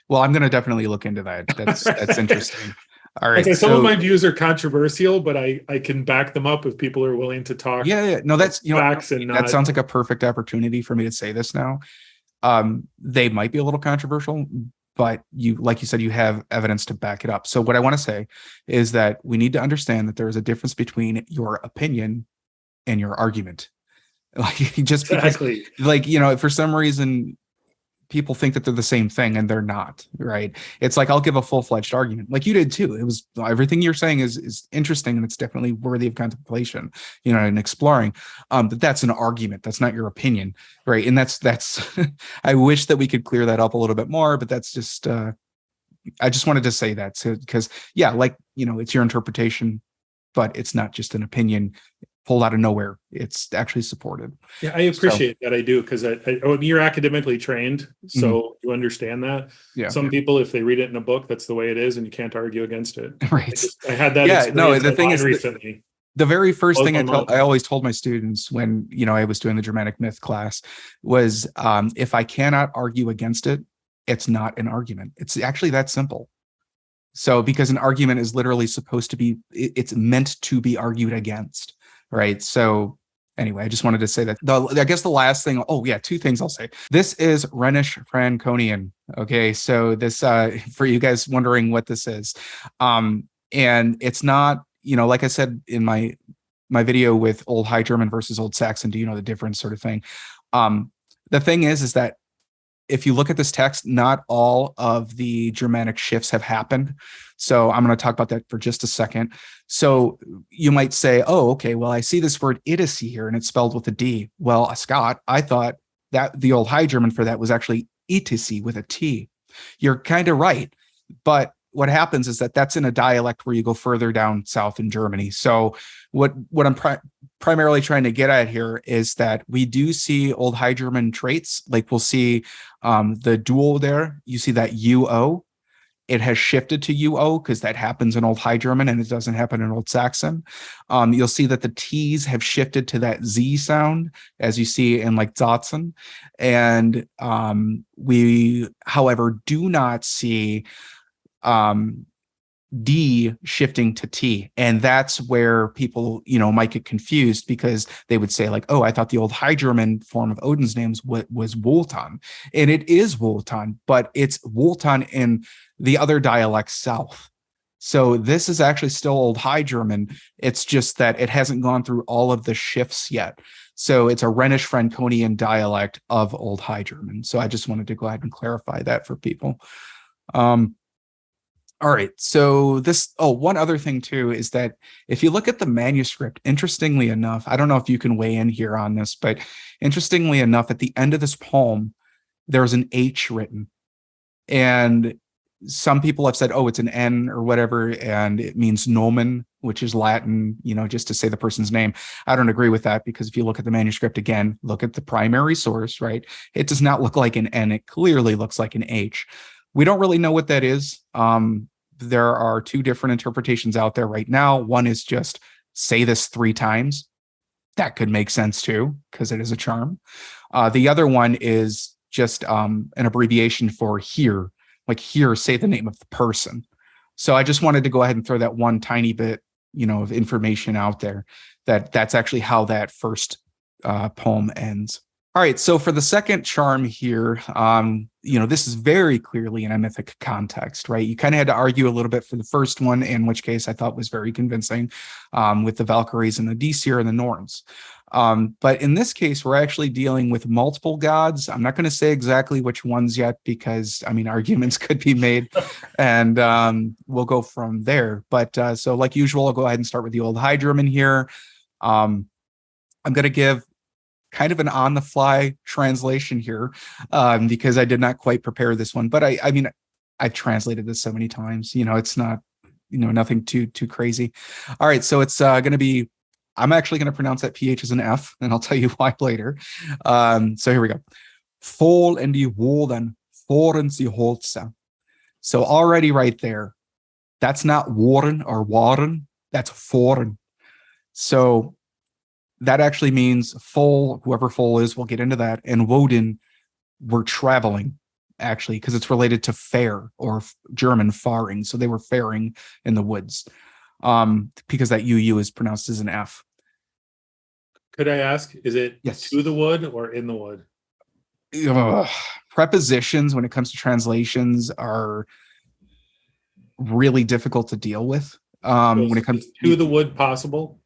Well, I'm going to definitely look into that. That's interesting. All right. Some of my views are controversial, but I can back them up if people are willing to talk. Yeah. No, that's, facts and that sounds like a perfect opportunity for me to say this now. They might be a little controversial, but like you said, you have evidence to back it up. So what I want to say is that we need to understand that there is a difference between your opinion and your argument. Like, just because, for some reason, people think that they're the same thing, and they're not, right? It's like, I'll give a full-fledged argument, like you did too. It was, everything you're saying is interesting, and it's definitely worthy of contemplation, and exploring. But that's an argument. That's not your opinion, right? And that's I wish that we could clear that up a little bit more, but that's just, I just wanted to say that, so, because it's your interpretation, but it's not just an opinion pulled out of nowhere. It's actually supported. Yeah, I appreciate that. I do, because you're academically trained, so you understand that. Yeah. Some people, if they read it in a book, that's the way it is, and you can't argue against it. Right. I had that. Yeah. No. The thing is, recently, the very first thing I always told my students when I was doing the Germanic myth class was, if I cannot argue against it, it's not an argument. It's actually that simple. So, because an argument is literally supposed to be, it's meant to be argued against. Right. So anyway, I just wanted to say that. I guess the last thing, 2 things I'll say. This is Rhenish Franconian. Okay. So this, for you guys wondering what this is. And it's not, like I said in my video with Old High German versus Old Saxon, do you know the difference, sort of thing. The thing is that if you look at this text, not all of the Germanic shifts have happened. So I'm going to talk about that for just a second. So you might say, oh, okay, well, I see this word idiocy here, and it's spelled with a D. Well, Scott, I thought that the Old High German for that was actually idiocy with a T. You're kind of right. But what happens is that that's in a dialect where you go further down south in Germany. So what I'm primarily trying to get at here is that we do see Old High German traits. Like, we'll see the dual there. You see that UO. It has shifted to UO because that happens in Old High German and it doesn't happen in Old Saxon. You'll see that the T's have shifted to that Z sound, as you see in like Saxon. And we, however, do not see D shifting to T. And that's where people, might get confused, because they would say like, oh, I thought the Old High German form of Odin's names was Wotan. And it is Wotan, but it's Wotan in the other dialect south. So this is actually still Old High German. It's just that it hasn't gone through all of the shifts yet. So it's a Rhenish Franconian dialect of Old High German. So I just wanted to go ahead and clarify that for people. All right. So one other thing too, is that if you look at the manuscript, interestingly enough, I don't know if you can weigh in here on this, but interestingly enough, at the end of this poem, there's an H written. And some people have said, oh, it's an N or whatever, and it means nomen, which is Latin, just to say the person's name. I don't agree with that, because if you look at the manuscript again, look at the primary source, right? It does not look like an N. It clearly looks like an H. We don't really know what that is. There are 2 different interpretations out there right now. One is just say this 3 times. That could make sense too, because it is a charm. The other one is just an abbreviation for here, like here, say the name of the person. So I just wanted to go ahead and throw that one tiny bit, of information out there, that's actually how that first poem ends. All right, so for the second charm here, this is very clearly in a mythic context, right? You kind of had to argue a little bit for the first one, in which case I thought was very convincing, with the Valkyries and the Disir and the Norns. But in this case, we're actually dealing with multiple gods. I'm not going to say exactly which ones yet, because arguments could be made, and we'll go from there. But so like usual, I'll go ahead and start with the Old High German here. I'm going to give kind of an on-the-fly translation here, because I did not quite prepare this one. But I've translated this so many times. It's not, nothing too crazy. All right, so it's going to be. I'm actually going to pronounce that PH as an F, and I'll tell you why later. So here we go. Fall in die Woden, foren sie Holze. So already right there, that's not Warren or Warren, that's foreign. So that actually means Foal, whoever Foal is, we'll get into that. And Woden, we're traveling, actually, because it's related to fair, or German faring. So they were faring in the woods, because that UU is pronounced as an F. Could I ask, is it yes. To the wood or in the wood? Prepositions when it comes to translations are really difficult to deal with. When it comes to the wood possible?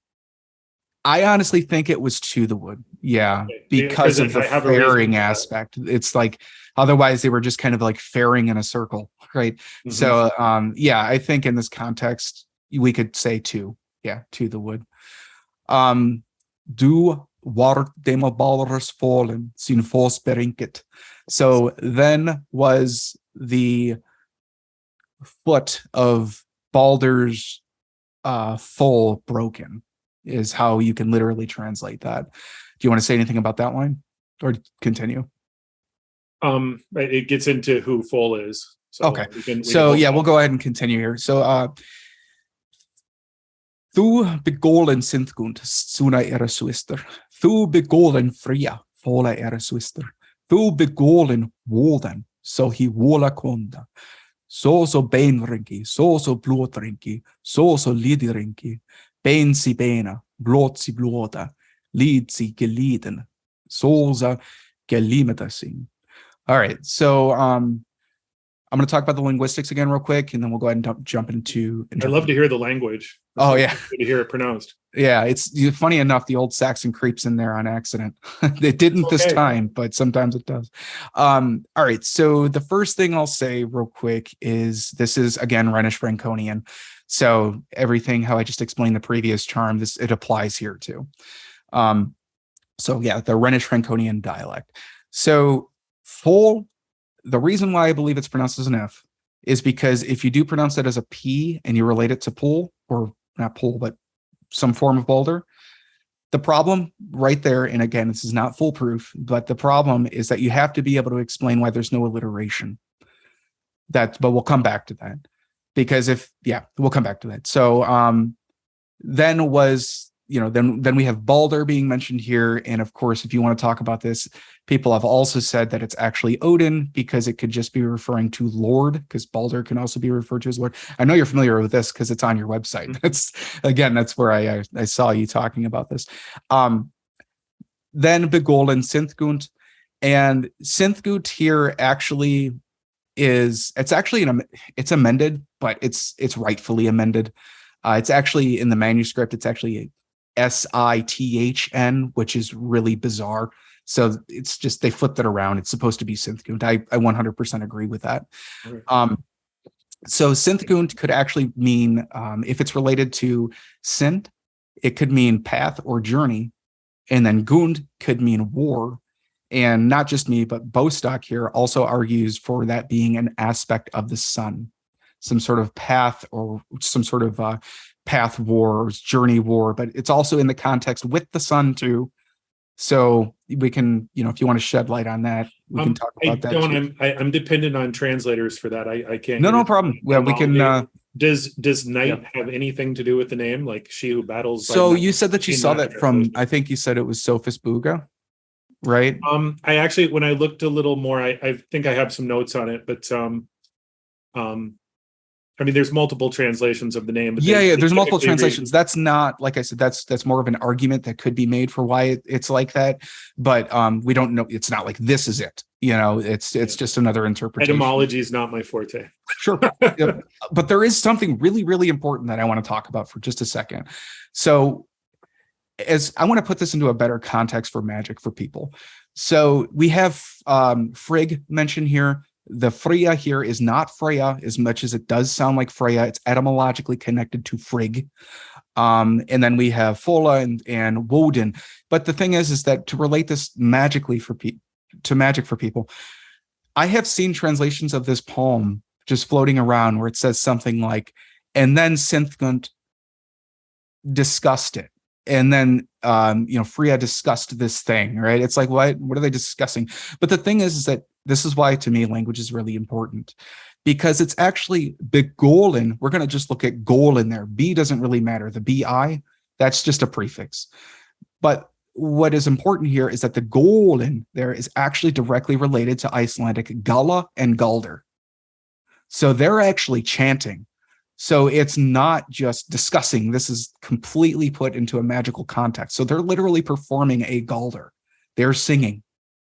I honestly think it was to the wood. Yeah. Okay. Because of the faring aspect. It's like, otherwise they were just kind of like faring in a circle. Right. Mm-hmm. So, I think in this context, we could say to the wood. Du ward dem Balrus fallen, sin forsberinket. So then was the foot of Baldur's fall broken, is how you can literally translate that. Do you want to say anything about that line, or continue? It gets into who Foal is. So okay. We'll go ahead and continue here. So Thu begolen Synthgund, Suna era Swister. Thu begolen Fria, Fola era Swister. Thu begolen Woden, so he wola konda. So beinrinki, so blodrinki, so lidirinki. Bein si bena, blod si bloda, lid si geliden, solza gelimedasing. All right, so I'm going to talk about the linguistics again real quick, and then we'll go ahead and jump into. I'd love to hear the language. Good to hear it pronounced. Yeah, it's funny enough, the old Saxon creeps in there on accident. It didn't this time, but sometimes it does. All right, so the first thing I'll say real quick is this is, again, Rhenish Franconian. So everything how I just explained the previous charm, it applies here too. The Rhenish Franconian dialect. So full. The reason why I believe it's pronounced as an F is because if you do pronounce it as a P and you relate it to pool, or not pool, but some form of boulder, the problem right there, and again, this is not foolproof, but the problem is that you have to be able to explain why there's no alliteration. But we'll come back to that, because we'll come back to that. So then we have Balder being mentioned here. And of course, if you want to talk about this, people have also said that it's actually Odin, because it could just be referring to Lord, because Balder can also be referred to as Lord. I know you're familiar with this because it's on your website. That's where I saw you talking about this. Then Begolen Synthgund, and Synthgund here actually it's amended, but it's rightfully amended. It's actually in the manuscript. It's actually Sithn, which is really bizarre. So it's just, they flipped it around. It's supposed to be Synthgund. I 100% agree with that. Right. So Synthgund could actually mean, if it's related to Synth, it could mean path or journey. And then Gund could mean war. And not just me, but Bostock here also argues for that being an aspect of the sun, some sort of path, or some sort of path war, or journey war, but it's also in the context with the sun too. So we can, if you want to shed light on that, we can talk about that. I'm dependent on translators for that. I can't. No problem. Well, we can. Does night have anything to do with the name, like she who battles? So you said that you saw that from, I think you said it was Sophus Buga. right? I actually, when I looked a little more, I think I have some notes on it, but I mean, there's multiple translations of the name. But Yeah, there's multiple typically read- translations. That's not, like I said, that's more of an argument that could be made for why it's like that. But we don't know. It's not like this is it. It's just another interpretation. Etymology is not my forte. Sure. Yep. But there is something really, really important that I want to talk about for just a second. So as I want to put this into a better context for magic for people. So we have Frigg mentioned here. The Freya here is not Freya as much as it does sound like Freya. It's etymologically connected to Frigg. And then we have Fola and Woden. But the thing is that to relate this magically to magic for people, I have seen translations of this poem just floating around where it says something like, and then Sinthgund discussed it. And then, Freya discussed this thing, right? It's like, what are they discussing? But the thing is that this is why, to me, language is really important, because it's actually begolen. We're going to just look at goal in there. B doesn't really matter. The BI, that's just a prefix. But what is important here is that the goal in there is actually directly related to Icelandic Galla and Galder. So they're actually chanting. So it's not just discussing. This is completely put into a magical context. So they're literally performing a Galder. They're singing,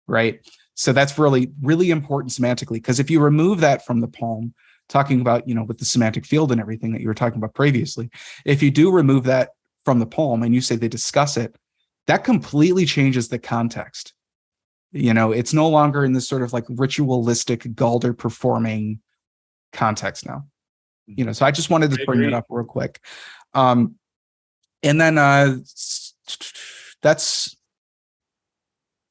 right? So that's really, really important semantically, because if you remove that from the poem, talking about, with the semantic field and everything that you were talking about previously, if you do remove that from the poem and you say they discuss it, that completely changes the context. It's no longer in this sort of like ritualistic Galder performing context now. So I just wanted to bring it up real quick. And then that's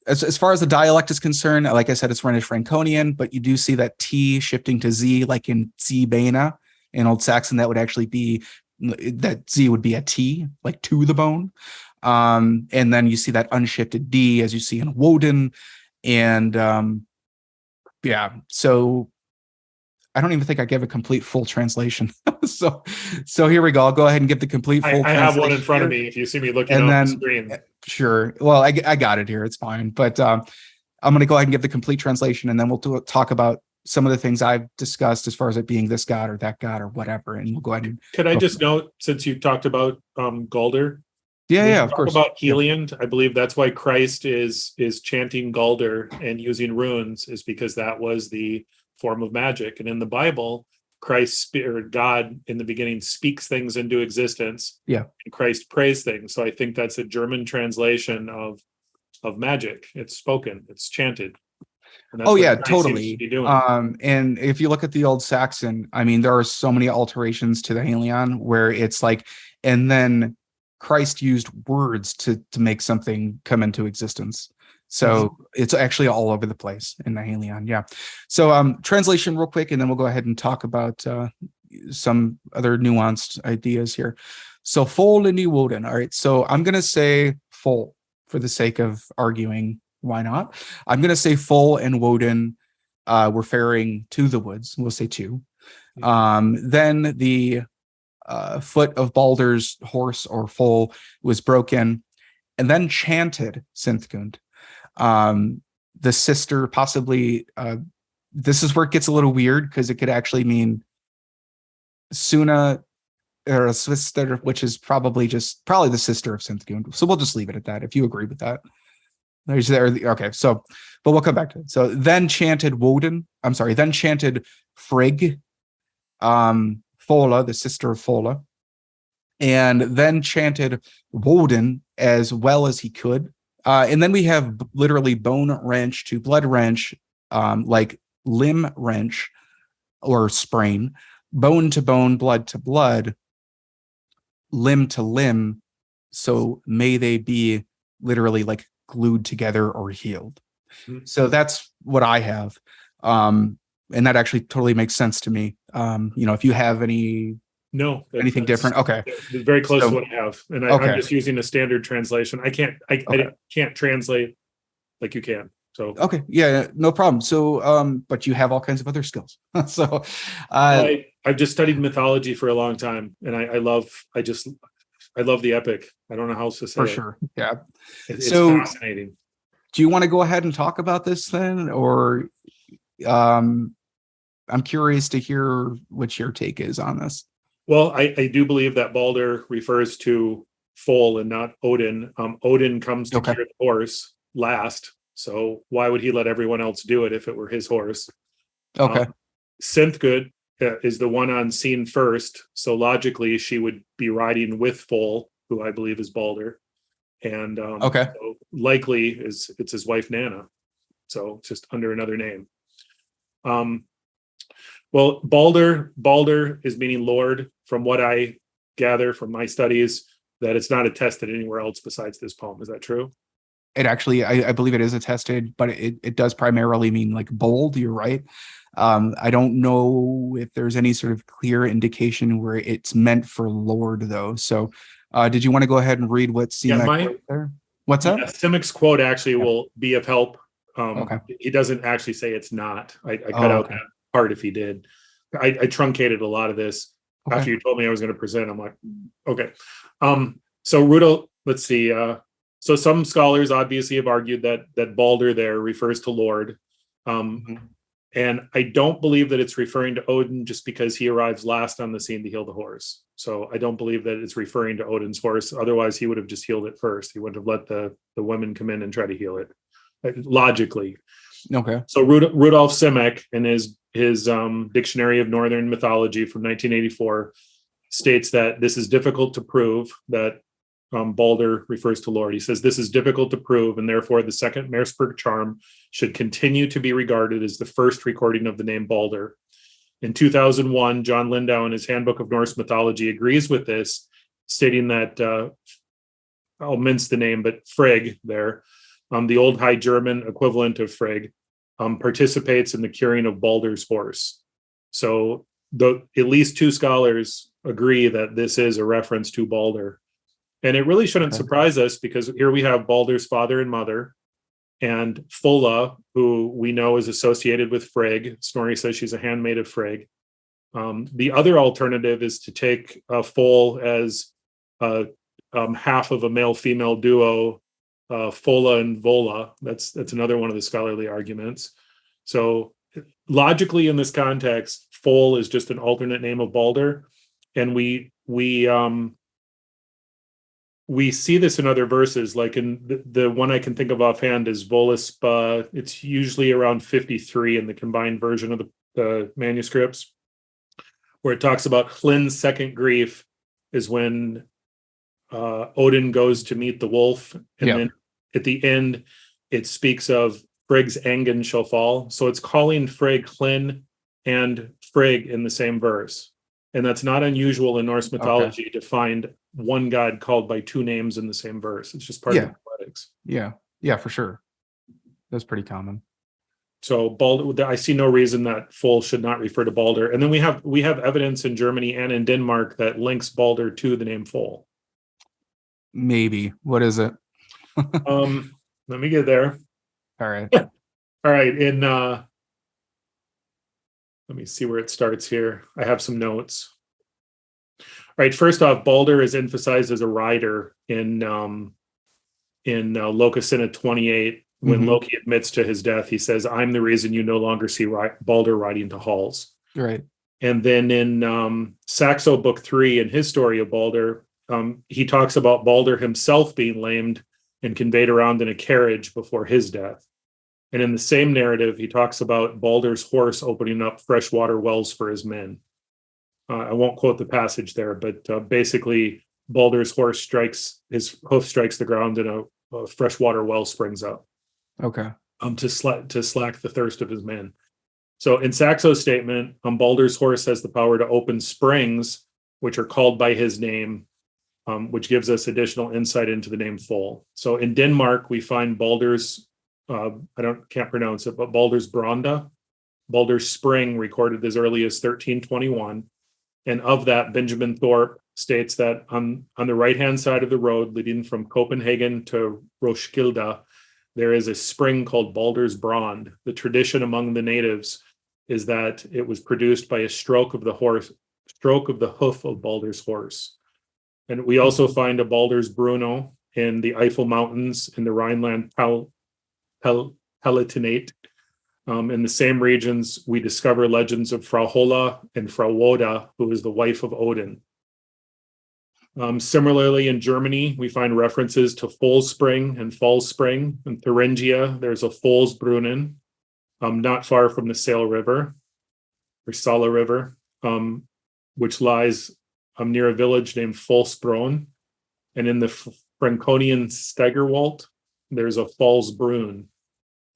as far as the dialect is concerned, like I said, it's Rhenish Franconian, but you do see that T shifting to Z, like in Zbena. In Old Saxon, that would actually be, that Z would be a T, like to the bone. And then you see that unshifted D as you see in Woden. And so I don't even think I gave a complete full translation. so here we go. I'll go ahead and give the complete full I have one in front of me if you see me looking on the screen. Sure. Well, I got it here. It's fine. But I'm going to go ahead and give the complete translation, and then we'll talk about some of the things I've discussed as far as it being this god or that god or whatever. And we'll go ahead and. Could I just note, since you talked about Galder? Yeah, of course. About Heliand, I believe that's why Christ is chanting Galder and using runes, is because that was the form of magic. And in the Bible, Christ, or God in the beginning, speaks things into existence. Yeah. And Christ prays things. So I think that's a German translation of magic. It's spoken, it's chanted. And that's totally. And if you look at the Old Saxon, I mean, there are so many alterations to the Helion where it's like, and then Christ used words to make something come into existence. So it's actually all over the place in the Helion. Yeah. So translation real quick, and then we'll go ahead and talk about some other nuanced ideas here. So Fol in Woden. All right. So I'm going to say Fol for the sake of arguing. Why not? I'm going to say Fol and Woden were faring to the woods. We'll say two. Then the foot of Baldur's horse or foal was broken, and then chanted Sinthgund. The sister possibly, this is where it gets a little weird, because it could actually mean Suna or a sister, which is probably the sister of Sinthgund. So we'll just leave it at that if you agree with that. Okay, so, but we'll come back to it. So then chanted then chanted Frigg, Fola, the sister of Fola, and then chanted Woden as well as he could. And then we have literally bone wrench to blood wrench, like limb wrench or sprain, bone to bone, blood to blood, limb to limb. So may they be literally like glued together or healed. So that's what I have. And that actually totally makes sense to me. If you have anything different. Okay. Very close to what I have. And I'm just using a standard translation. I can't translate like you can. So okay. Yeah, no problem. So but you have all kinds of other skills. So I've just studied mythology for a long time, and I love the epic. I don't know how else to say for it. Sure. Yeah. It's fascinating. Do you want to go ahead and talk about this then, or I'm curious to hear what your take is on this. Well, I do believe that Balder refers to Fol and not Odin. Odin comes to cure the horse last, so why would he let everyone else do it if it were his horse? Okay. Synthgood is the one on scene first, so logically she would be riding with Fol, who I believe is Balder, and so likely it's his wife Nana, so just under another name. Well, Balder is meaning Lord. From what I gather from my studies, that it's not attested anywhere else besides this poem. Is that true? It actually, I believe it is attested, but it does primarily mean like bold. You're right. I don't know if there's any sort of clear indication where it's meant for Lord, though. So did you want to go ahead and read what Simic wrote there? What's that? Simic's quote actually will be of help. He doesn't actually say it's not. I cut out that part if he did. I truncated a lot of this after you told me I was going to present. I'm like, okay. So Rudolf, let's see. So some scholars obviously have argued that Balder there refers to Lord. And I don't believe that it's referring to Odin just because he arrives last on the scene to heal the horse. So I don't believe that it's referring to Odin's horse. Otherwise, he would have just healed it first. He wouldn't have let the women come in and try to heal it, logically. Okay. So Rudolf Simic, in his Dictionary of Northern Mythology from 1984, states that this is difficult to prove that Balder refers to Lord. He says this is difficult to prove, and therefore the second Merseburg charm should continue to be regarded as the first recording of the name Balder. In 2001, John Lindau, in his Handbook of Norse Mythology, agrees with this, stating that, I'll mince the name, but Frigg there, the Old High German equivalent of Frigg, participates in the curing of Balder's horse. So at least two scholars agree that this is a reference to Balder. And it really shouldn't surprise us, because here we have Balder's father and mother, and Fola, who we know is associated with Frigg. Snorri says she's a handmaid of Frigg. The other alternative is to take Fol as half of a male-female duo, Fola and Vola. That's another one of the scholarly arguments. So logically, in this context, Fol is just an alternate name of Balder, and we see this in other verses, like in the one I can think of offhand is Voluspa. It's usually around 53 in the combined version of the manuscripts, where it talks about Hlin's second grief is when Odin goes to meet the wolf, and then at the end it speaks of Frigg's Angen shall fall. So it's calling Frigg Hlin and Frigg in the same verse. And that's not unusual in Norse mythology to find one god called by two names in the same verse. It's just part of the poetics. Yeah, for sure. That's pretty common. So Balder, I see no reason that Fol should not refer to Balder. And then we have evidence in Germany and in Denmark that links Balder to the name Fol. Maybe. What is it? Let me get there. All right. All right. Let me see where it starts here. I have some notes. All right. First off, Balder is emphasized as a rider in Lokacinna 28. When Loki admits to his death, he says, "I'm the reason you no longer see Balder riding to halls." Right. And then in Saxo Book 3, in his story of Balder, he talks about Balder himself being lamed and conveyed around in a carriage before his death. And in the same narrative, he talks about Balder's horse opening up freshwater wells for his men. I won't quote the passage there, but basically Balder's horse his hoof strikes the ground and a freshwater well springs up. Okay. To slack the thirst of his men. So in Saxo's statement, Balder's horse has the power to open springs, which are called by his name, which gives us additional insight into the name Fol. So in Denmark, we find Balder's, can't pronounce it, but Balder's Branda, Balder's Spring, recorded as early as 1321. And of that, Benjamin Thorpe states that on the right-hand side of the road leading from Copenhagen to Roskilde, there is a spring called Balder's Brand. The tradition among the natives is that it was produced by a stroke of the hoof of Balder's horse. And we also find a Balder's Bruno in the Eifel Mountains in the Rhineland Palatinate. In the same regions, we discover legends of Frau Holla and Frau Woda, who is the wife of Odin. Similarly, in Germany, we find references to Fohlspring and Fallspring. In Thuringia, there's a Fohlsbrunnen, not far from the Saale River, or Saale River, which lies near a village named Fohlsbronn. And in the Franconian Steigerwald, there's a Fallsbrunn.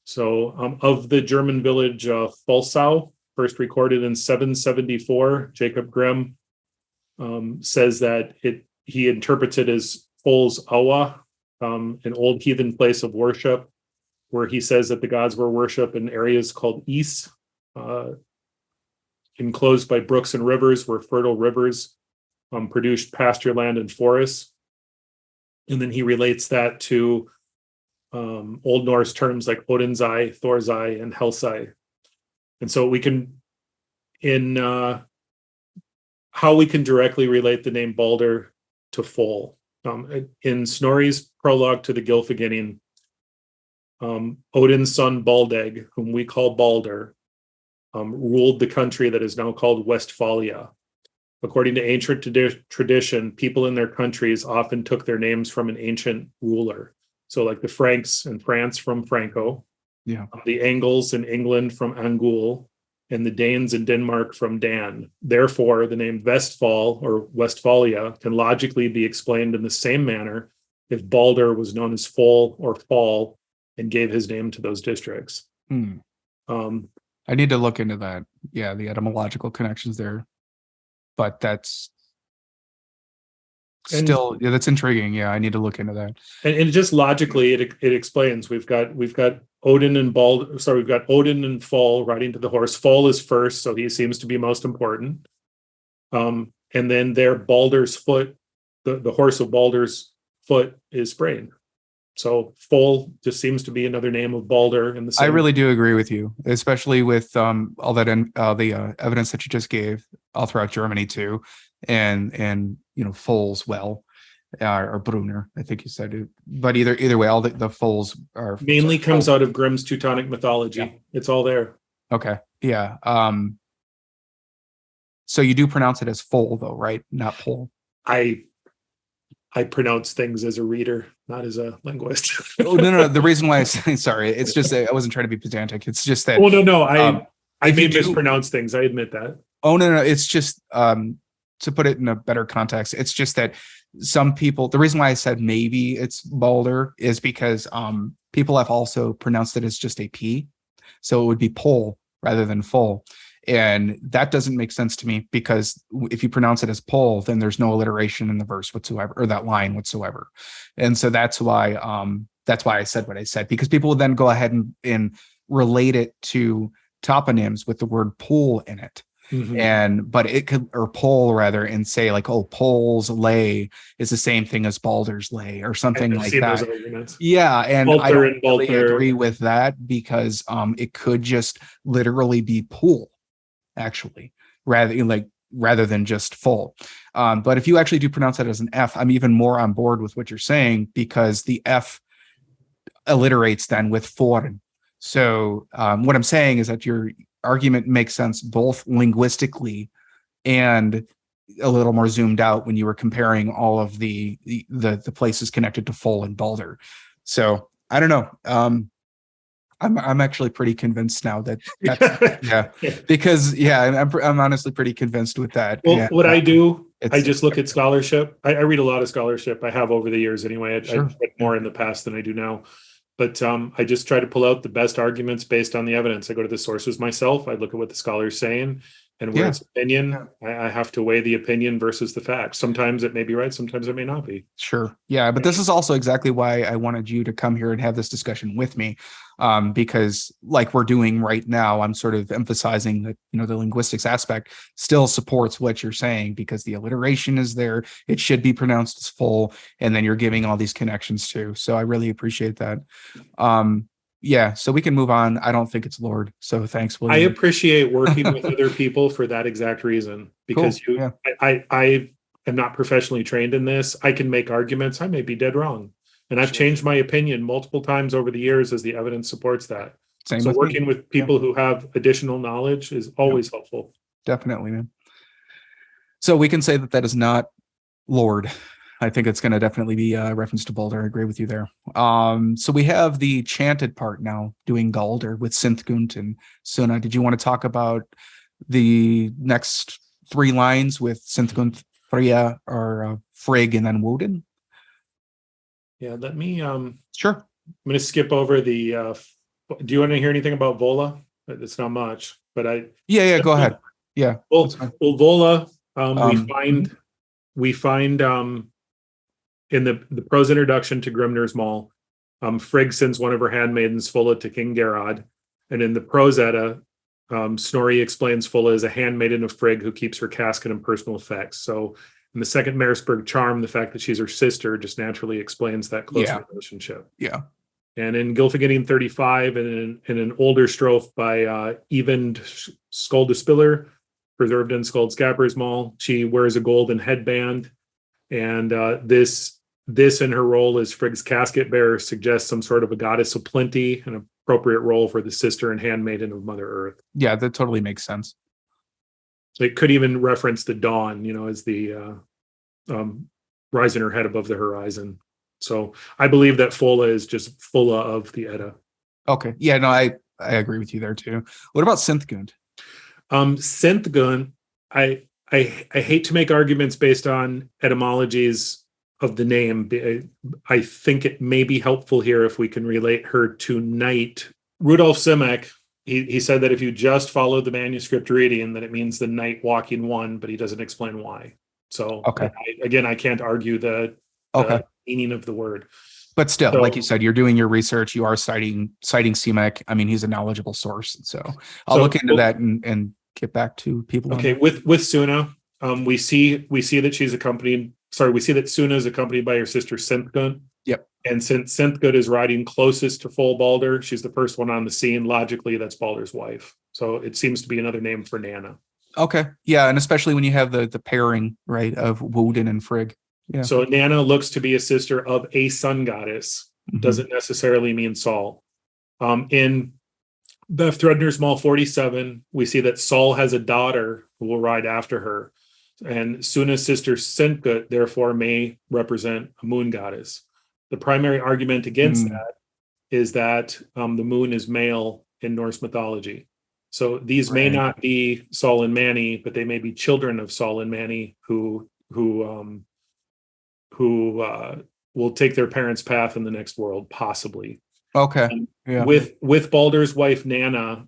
So of the German village Fulsau, first recorded in 774, Jacob Grimm says that he interprets it as Fols Awa, an old heathen place of worship, where he says that the gods were worshipped in areas called Is, enclosed by brooks and rivers, where fertile rivers produced pasture land and forests. And then he relates that to Old Norse terms like Odinsai, Thorsai, and Helsai. And so we can, how we can directly relate the name Balder to Fol. In Snorri's prologue to the Gylfaginning, Odin's son Baldeg, whom we call Balder, ruled the country that is now called Westphalia. According to ancient tradition, people in their countries often took their names from an ancient ruler. So like the Franks in France from Franco, the Angles in England from Angul, and the Danes in Denmark from Dan. Therefore, the name Vestfall or Westphalia can logically be explained in the same manner if Balder was known as Fol or Fall and gave his name to those districts. I need to look into that. Yeah, the etymological connections there. But that's still, that's intriguing. Yeah, I need to look into that. And just logically, it explains. We've got Odin and we've got Odin and Fall riding to the horse. Fall is first, so he seems to be most important. And then there, Balder's foot, the horse of Balder's foot is Brain. So Fall just seems to be another name of Balder in the same. I really do agree with you, especially with all that the evidence that you just gave all throughout Germany too, and Foals or Brunner, I think you said it. But either way, all the Foals are mainly comes out of Grimm's Teutonic mythology. Yeah. It's all there. Okay, yeah. So you do pronounce it as Foal though, right? Not Pole. I pronounce things as a reader, not as a linguist. Oh, no. The reason why I say sorry, it's just that I wasn't trying to be pedantic. It's just that. Oh, no. I may mispronounce things. I admit that. Oh, no. It's just to put it in a better context. It's just that some people, the reason why I said maybe it's Balder is because people have also pronounced it as just a P. So it would be pole rather than full. And that doesn't make sense to me, because if you pronounce it as pole, then there's no alliteration in the verse whatsoever, or that line whatsoever. And so that's why I said what I said, because people would then go ahead and relate it to toponyms with the word pool in it. Mm-hmm. But it could, or pole rather, and say like, oh, Pole's lay is the same thing as Balder's lay or something like that. Yeah. And Balter, I don't really agree with that, because it could just literally be pool, actually, rather than just full. But if you actually do pronounce that as an F, I'm even more on board with what you're saying, because the F alliterates then with foreign. So what I'm saying is that your argument makes sense both linguistically and a little more zoomed out when you were comparing all of the places connected to Fol and Balder. So I don't know. I'm actually pretty convinced now that's because I'm honestly pretty convinced with that. Well, what I do, I just look at scholarship. I read a lot of scholarship. I have over the years anyway. I've read more in the past than I do now. But I just try to pull out the best arguments based on the evidence. I go to the sources myself. I look at what the scholar's saying, and where it's opinion, I have to weigh the opinion versus the facts. Sometimes it may be right, sometimes it may not be. Sure. Yeah, but this is also exactly why I wanted you to come here and have this discussion with me, because like we're doing right now, I'm sort of emphasizing that, the linguistics aspect still supports what you're saying, because the alliteration is there. It should be pronounced as full, and then you're giving all these connections too. So I really appreciate that. So we can move on. I don't think it's Lord. So thanks, William. I appreciate working with other people for that exact reason, because I am not professionally trained in this. I can make arguments. I may be dead wrong. And I've changed my opinion multiple times over the years as the evidence supports that. Same So with working me. with people who have additional knowledge is always helpful. Definitely, man. So we can say that that is not Lord. I think it's going to definitely be a reference to Balder. I agree with you there. So we have the chanted part now doing Galder with Synthgunt and Suna. Did you want to talk about the next 3 lines with Synthgunt, Freya, or Frigg, and then Woden? Yeah, let me Sure. I'm going to skip over the do you want to hear anything about Vola? It's not much, but yeah, go ahead. Yeah. Well, Vola, we find in the prose introduction to Grimnir's Maul, Frigg sends one of her handmaidens, Fulla, to King Gerad, and in the prose Edda, Snorri explains Fulla is a handmaiden of Frigg who keeps her casket and personal effects. So in the second Merseburg charm, the fact that she's her sister just naturally explains that close relationship. Yeah. And in Gylfaginning 35, and in an older strophe by Evend Skuldespiller, preserved in Skuldskapper's Maul, she wears a golden headband. And this in her role as Frigg's casket bearer suggests some sort of a goddess of plenty, an appropriate role for the sister and handmaiden of Mother Earth. Yeah, that totally makes sense. So it could even reference the dawn, as the rising her head above the horizon. So I believe that Fulla is just Fulla of the Edda. Okay. Yeah, no, I agree with you there too. What about Synthgunt? Synthgunt, I hate to make arguments based on etymologies of the name. I think it may be helpful here if we can relate her to night. Rudolf Simek, he said that if you just follow the manuscript reading, that it means the night walking one, but he doesn't explain why. So I can't argue the meaning of the word. But still, like you said, you're doing your research. You are citing Simek. I mean, he's a knowledgeable source. So I'll look into that and get back to people. Okay, with Suna, we see that she's accompanied. Sorry, we see that Suna is accompanied by her sister Synthgunt. Yep. And since Synthgunt is riding closest to full Balder, she's the first one on the scene. Logically, that's Balder's wife. So it seems to be another name for Nanna. Okay. Yeah, and especially when you have the pairing, right, of Woden and Frigg. Yeah. So Nanna looks to be a sister of a sun goddess. Doesn't necessarily mean Saul. In Beth Threadner's Maul 47, we see that Saul has a daughter who will ride after her. And Suna's sister Synthgunt, therefore, may represent a moon goddess. The primary argument against that is that the moon is male in Norse mythology. So these may not be Saul and Mani, but they may be children of Saul and Mani who will take their parents' path in the next world, possibly. Okay. Yeah. With Balder's wife Nanna,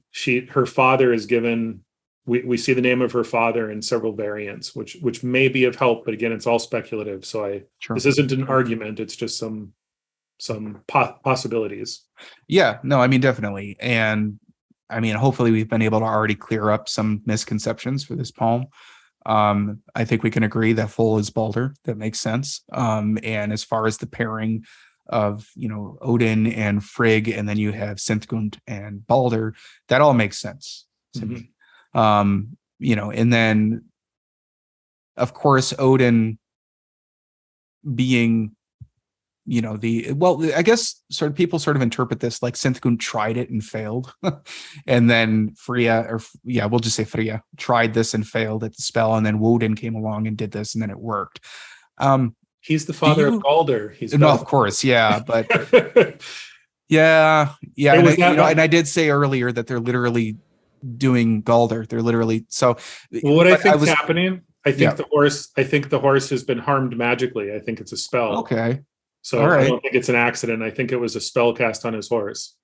her father is given. We see the name of her father in several variants, which may be of help, but again, it's all speculative. So this isn't an argument; it's just some possibilities. Yeah. No, I mean definitely, and I mean hopefully we've been able to already clear up some misconceptions for this poem. I think we can agree that Full is Balder. That makes sense. And as far as the pairing of Odin and Frigg, and then you have Synthgunt and Balder, that all makes sense to me. And then of course Odin being I guess people sort of interpret this like Synthgunt tried it and failed. And then Freya, we'll just say Freya tried this and failed at the spell, and then Woden came along and did this, and then it worked. He's the father of Galder. Of course, yeah, but yeah. And I did say earlier that they're literally doing Galder. They're literally what I think is happening. I think the horse has been harmed magically. I think it's a spell. Okay. So I don't think it's an accident. I think it was a spell cast on his horse.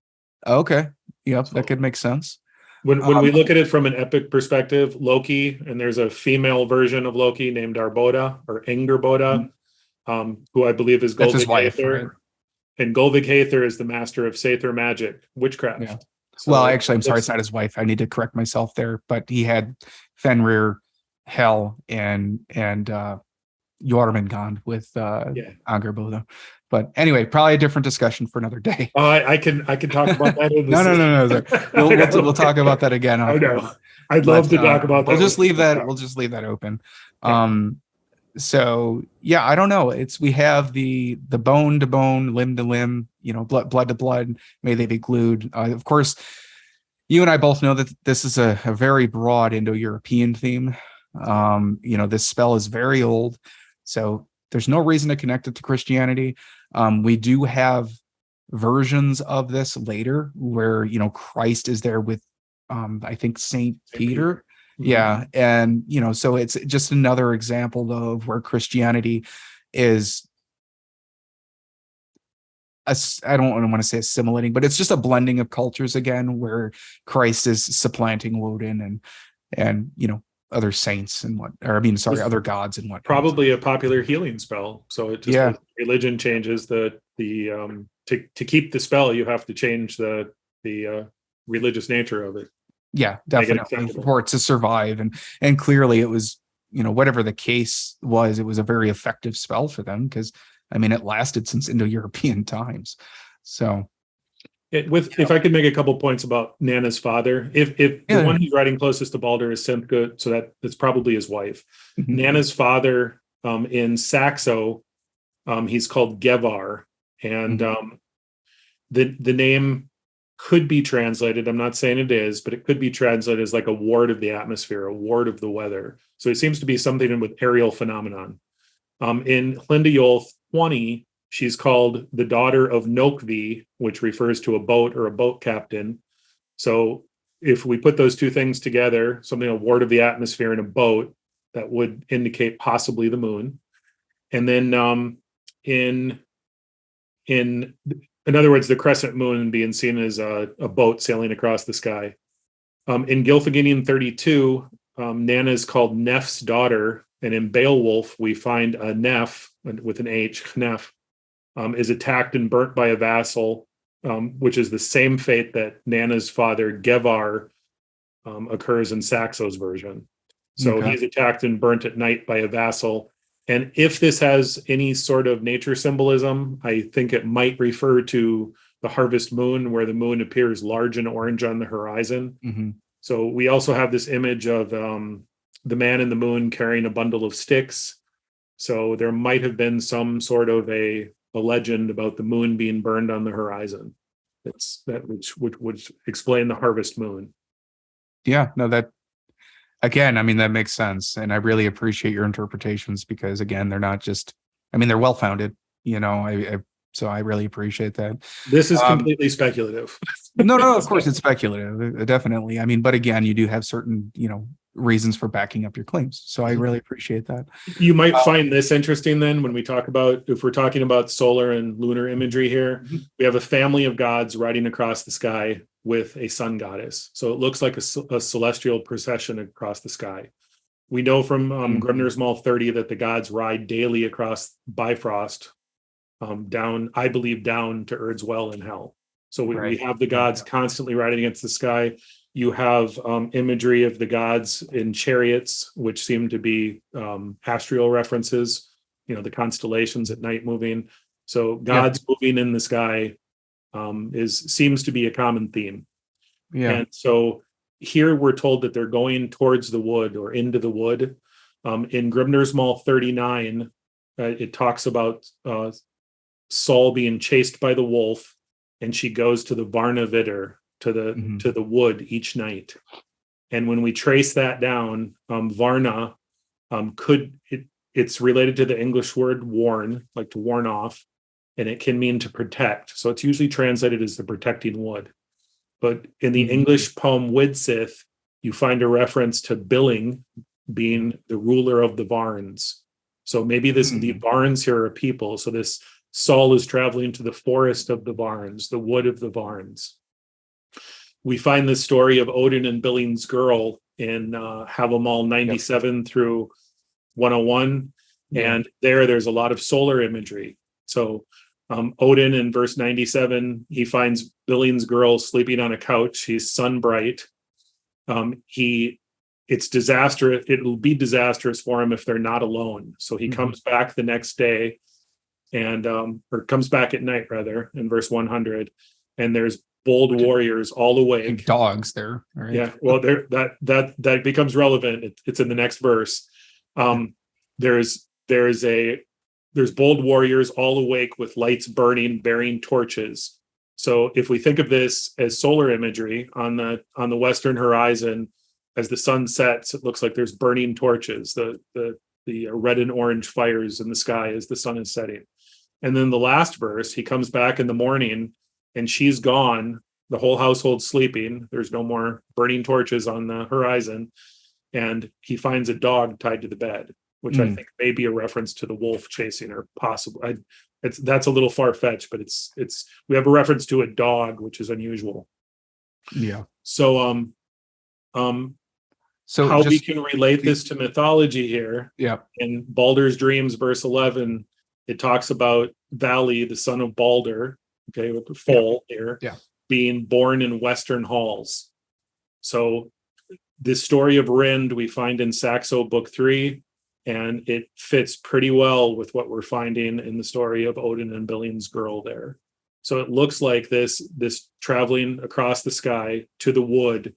Okay. Yep, that could make sense. When we look at it from an epic perspective, Loki, and there's a female version of Loki named Arboda or Angerboda, who I believe is Golvig Hathor. Right? And Golvig Hathor is the master of Sather magic, witchcraft. Yeah. So well, actually, I'm sorry, it's not his wife. I need to correct myself there. But he had Fenrir, Hel, and Jormungand with Angerboda. But anyway, probably a different discussion for another day. I can talk about that. No. We'll talk about that again. I know. I'd love to talk about that. We'll just leave that open. So yeah, I don't know. We have the bone to bone, limb to limb, blood to blood. May they be glued. Of course, you and I both know that this is a very broad Indo-European theme. This spell is very old, so there's no reason to connect it to Christianity. We do have versions of this later where Christ is there with I think Saint Peter. Yeah. And, so it's just another example of where Christianity is, I don't want to say assimilating, but it's just a blending of cultures again, where Christ is supplanting Odin and other saints and other gods and what. Probably a popular healing spell. So it just religion changes to keep the spell, you have to change the religious nature of it. Yeah, definitely, for it to survive. And clearly it was, whatever the case was, it was a very effective spell for them because, it lasted since Indo-European times. So if I could make a couple points about Nanna's father, if the one who's writing closest to Balder is Simke, so that's probably his wife. Mm-hmm. Nanna's father in Saxo, he's called Gevar, and the name could be translated, I'm not saying it is, but it could be translated as like a ward of the atmosphere, a ward of the weather. So it seems to be something with aerial phenomenon. In Hlindajol 20, she's called the daughter of Nokvi, which refers to a boat or a boat captain. So if we put those two things together, something a ward of the atmosphere and a boat, that would indicate possibly the moon. And then in other words, the crescent moon being seen as a boat sailing across the sky. In Gylfaginning 32, Nanna is called Nef's daughter, and in Beowulf, we find a Nef, with an H, Nef, is attacked and burnt by a vassal, which is the same fate that Nanna's father, Gevar, occurs in Saxo's version. So he's attacked and burnt at night by a vassal. And if this has any sort of nature symbolism, I think it might refer to the harvest moon, where the moon appears large and orange on the horizon. Mm-hmm. So we also have this image of the man in the moon carrying a bundle of sticks. So there might have been some sort of a legend about the moon being burned on the horizon. Which would explain the harvest moon. Yeah, no, that again, that makes sense. And I really appreciate your interpretations because, again, they're not just, they're well-founded, so I really appreciate that. This is completely speculative. No, of course it's speculative, definitely. But again, you do have certain, reasons for backing up your claims. So I really appreciate that. You might find this interesting then when if we're talking about solar and lunar imagery here, we have a family of gods riding across the sky with a sun goddess. So it looks like a celestial procession across the sky. We know from Grimner's Mall 30 that the gods ride daily across Bifrost, down to Erd's Well in hell. So we have the gods constantly riding against the sky. You have imagery of the gods in chariots, which seem to be astral references, the constellations at night moving. So gods moving in the sky seems to be a common theme. Yeah. And so here we're told that they're going towards the wood or into the wood. In Grimner's Mall 39, it talks about Saul being chased by the wolf, and she goes to the Varna Vidder, to the wood each night. And when we trace that down, Varna it's related to the English word warn, like to warn off, and it can mean to protect. So it's usually translated as the protecting wood. But in the English poem Widsith, you find a reference to Billing being the ruler of the Varns. So maybe the Varns here are people. So this Saul is traveling to the forest of the Varns, the wood of the Varns. We find the story of Odin and Billing's girl in Havamal 97 through 101. Yeah. And there's a lot of solar imagery. So Odin in verse 97, he finds Billing's girl sleeping on a couch. He's sun bright. It's disastrous. It'll be disastrous for him if they're not alone. So he comes back the next day and or comes back at night rather in verse 100. And there's bold warriors all awake. Dogs there. Right? Yeah. Well, that becomes relevant. It's in the next verse. There's there's bold warriors all awake with lights burning, bearing torches. So if we think of this as solar imagery on the western horizon, as the sun sets, it looks like there's burning torches, the red and orange fires in the sky as the sun is setting. And then the last verse, he comes back in the morning and she's gone, the whole household sleeping. There's no more burning torches on the horizon. And he finds a dog tied to the bed, which I think may be a reference to the wolf chasing her, possibly. That's a little far-fetched, but it's we have a reference to a dog, which is unusual. Yeah. So how we can relate this to mythology here. Yeah. In Baldur's Dreams, verse 11, it talks about Vali, the son of Balder, okay, with the foal here, being born in western halls. So this story of Rind we find in Saxo Book 3, and it fits pretty well with what we're finding in the story of Odin and Billings's girl there. So it looks like this traveling across the sky to the wood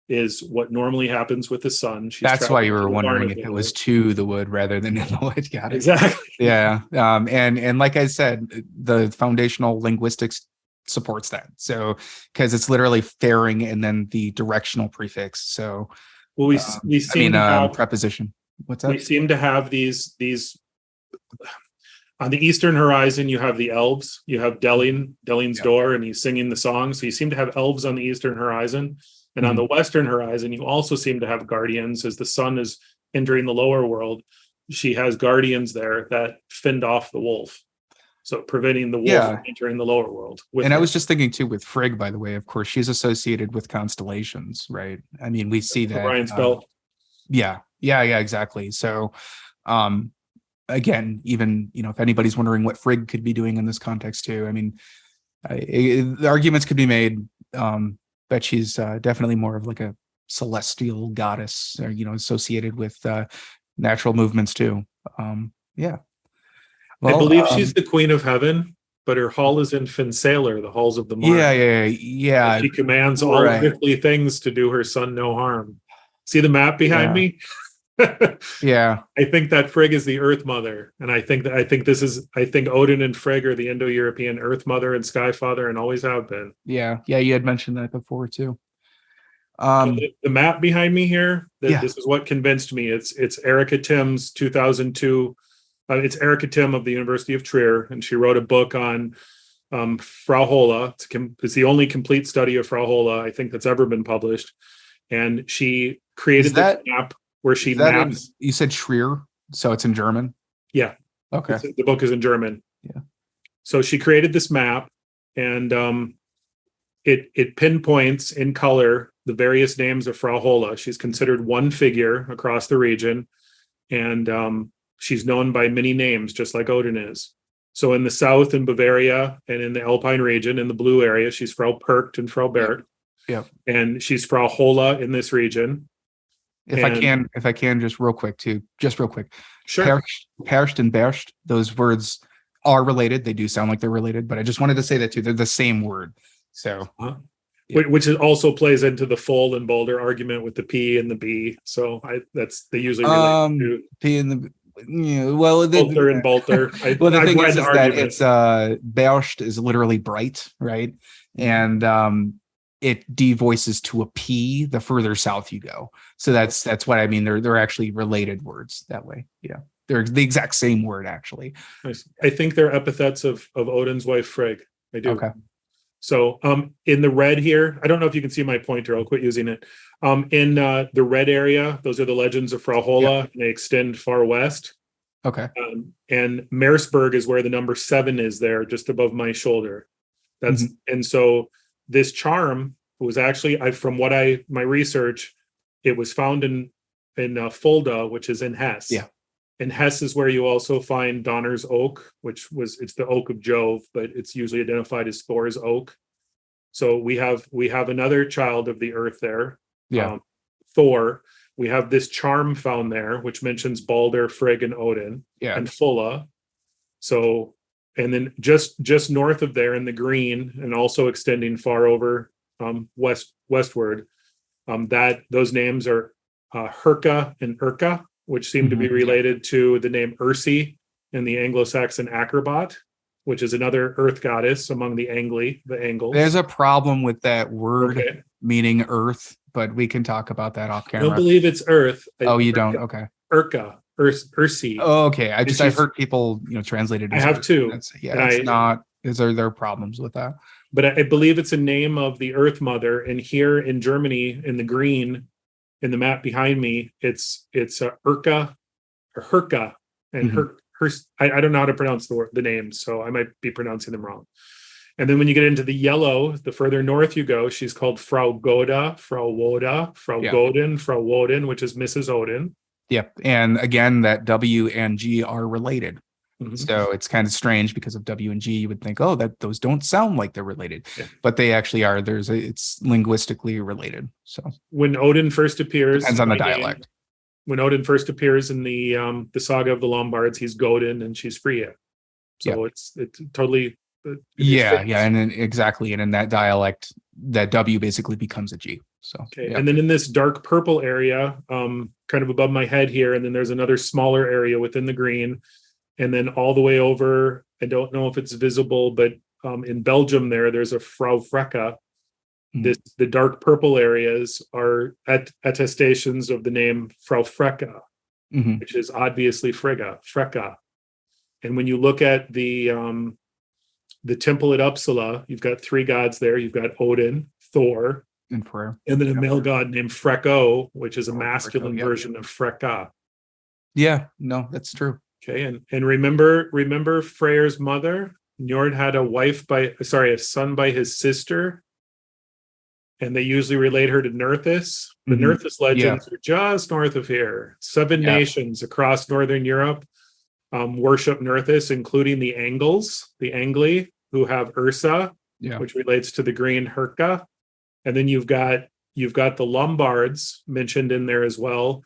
is what normally happens with the sun. That's why you were wondering if it was to the wood rather than in the wood. Got it. Exactly. Yeah. And like I said, the foundational linguistics supports that. So because it's literally faring and then the directional prefix. So we seem to have preposition. What's that? We seem to have these on the eastern horizon. You have the elves. You have Delling's door, and he's singing the song. So you seem to have elves on the eastern horizon. And on the western horizon, you also seem to have guardians. As the sun is entering the lower world, she has guardians there that fend off the wolf, so preventing the wolf from entering the lower world. And I was just thinking too, with Frigg, by the way, of course, she's associated with constellations, right? I mean, we see that. Orion's belt. Yeah, exactly. So, again, even, if anybody's wondering what Frigg could be doing in this context too, I mean, the arguments could be made. But she's definitely more of like a celestial goddess, associated with natural movements too. Well, I believe she's the queen of heaven, but her hall is in Fensaler, the halls of the Marne. Yeah. She commands all earthly things to do her son no harm. See the map behind me? Yeah. I think that Frigg is the Earth Mother, and I think Odin and Frigg are the Indo-European Earth Mother and Sky Father, and always have been. Yeah. You had mentioned that before too. The map behind me here. This is what convinced me. It's Erica Timm's 2002. It's Erica Timm of the University of Trier, and she wrote a book on Frau Holla. It's the only complete study of Frau Holla I think that's ever been published, and she created this map where she maps. You said Trier, so it's in German? Yeah. Okay. The book is in German. Yeah. So she created this map, and it pinpoints in color the various names of Frau Holla. She's considered one figure across the region, and she's known by many names, just like Odin is. So in the south, in Bavaria, and in the Alpine region, in the blue area, she's Frau Perkt and Frau Bert. Yeah. And she's Frau Holla in this region. If I can, just real quick. Sure. Perst and Berst, those words are related. They do sound like they're related, but I just wanted to say that too. They're the same word. So, which also plays into the fold and boulder argument with the P and the B. So they usually relate to P and the. Bolter and Bolter. The thing is that it's Berst is literally bright, right? And it devoices to a P the further south you go. So that's what I mean. They're actually related words that way. Yeah, they're the exact same word actually. Nice. I think they're epithets of Odin's wife Frigg. I do. Okay. So in the red here, I don't know if you can see my pointer. I'll quit using it. In the red area, those are the legends of Frau Holla. Yep. They extend far west. Okay. And Merseburg is where the number 7 is there, just above my shoulder. That's and so this charm was actually, from my research, it was found in Fulda, which is in Hesse. Yeah. And Hesse is where you also find Donner's oak, it's the oak of Jove, but it's usually identified as Thor's oak. So we have another child of the earth there. Yeah. Thor. We have this charm found there, which mentions Balder, Frigg, and Odin. Yeah. And Fulla. So, and then just north of there in the green, and also extending far over westward, those names are Herka and Urka. which seem to be related to the name Ursi in the Anglo-Saxon acrobat, which is another earth goddess among the Angles. There's a problem with that word meaning earth, but we can talk about that off I camera. don't believe it's earth. Oh, you don't? Okay. Ursi. Oh, okay. I've heard people, translate it as I have earth. too. It's not. There are problems with that? But I believe it's a name of the Earth Mother. And here in Germany, in the green, in the map behind me, it's Urka or Herka, and I don't know how to pronounce the names, so I might be pronouncing them wrong. And then when you get into the yellow, the further north you go, she's called Frau Goda, Frau Woda, Frau Godin, Frau Woden, which is Mrs. Odin. Yep. And again, that W and G are related. So it's kind of strange because of W and G, you would think, oh, that those don't sound like they're related, but they actually are. It's linguistically related. So when Odin first appears, depends on the dialect. When Odin first appears in the saga of the Lombards, he's Godin and she's Freya. So it's totally and exactly, and in that dialect, that W basically becomes a G. So and then in this dark purple area, kind of above my head here, and then there's another smaller area within the green. And then all the way over, I don't know if it's visible, but in Belgium there's a Frau Freka. The dark purple areas are attestations of the name Frau Freka, which is obviously Freka. And when you look at the temple at Uppsala, you've got three gods there. You've got Odin, Thor, and Freyr, and then a male god named Freko, which is a masculine version of Freka. Yeah, no, that's true. Okay, and remember Freyr's mother? Njord had a son by his sister, and they usually relate her to Nerthus. The Nerthus legends are just north of here. 7 nations across Northern Europe worship Nerthus, including the Angli, who have Ursa, which relates to the green Herka. And then you've got the Lombards mentioned in there as well.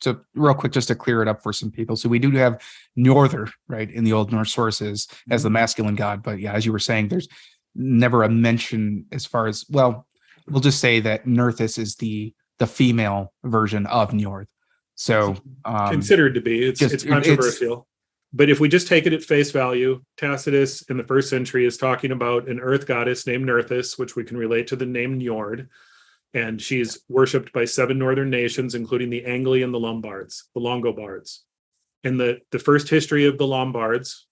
So real quick, just to clear it up for some people. So we do have Njordr, right, in the Old Norse sources as the masculine god. But as you were saying, there's never a mention as far as, well, we'll just say that Nerthus is the female version of Njord. So considered to be. It's controversial. But if we just take it at face value, Tacitus in the 1st century is talking about an earth goddess named Nerthus, which we can relate to the name Njord. And she's worshipped by 7 northern nations, including the Angli and the Longobards. In the first history of the Lombards,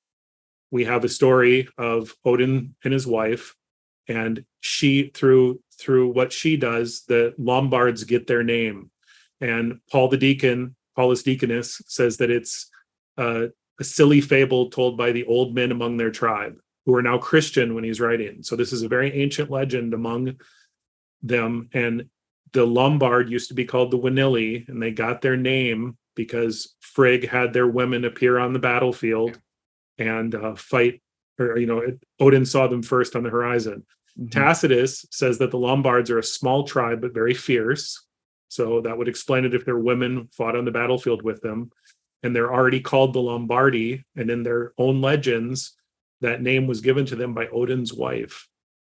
we have a story of Odin and his wife, and she, through what she does, the Lombards get their name. And Paulus Deaconus, says that it's a silly fable told by the old men among their tribe, who are now Christian when he's writing. So this is a very ancient legend among them. And the Lombard used to be called the Winili, and they got their name because Frigg had their women appear on the battlefield and fight, or Odin saw them first on the horizon. Tacitus says that the Lombards are a small tribe but very fierce, so that would explain it if their women fought on the battlefield with them. And they're already called the Lombardi, and in their own legends that name was given to them by Odin's wife.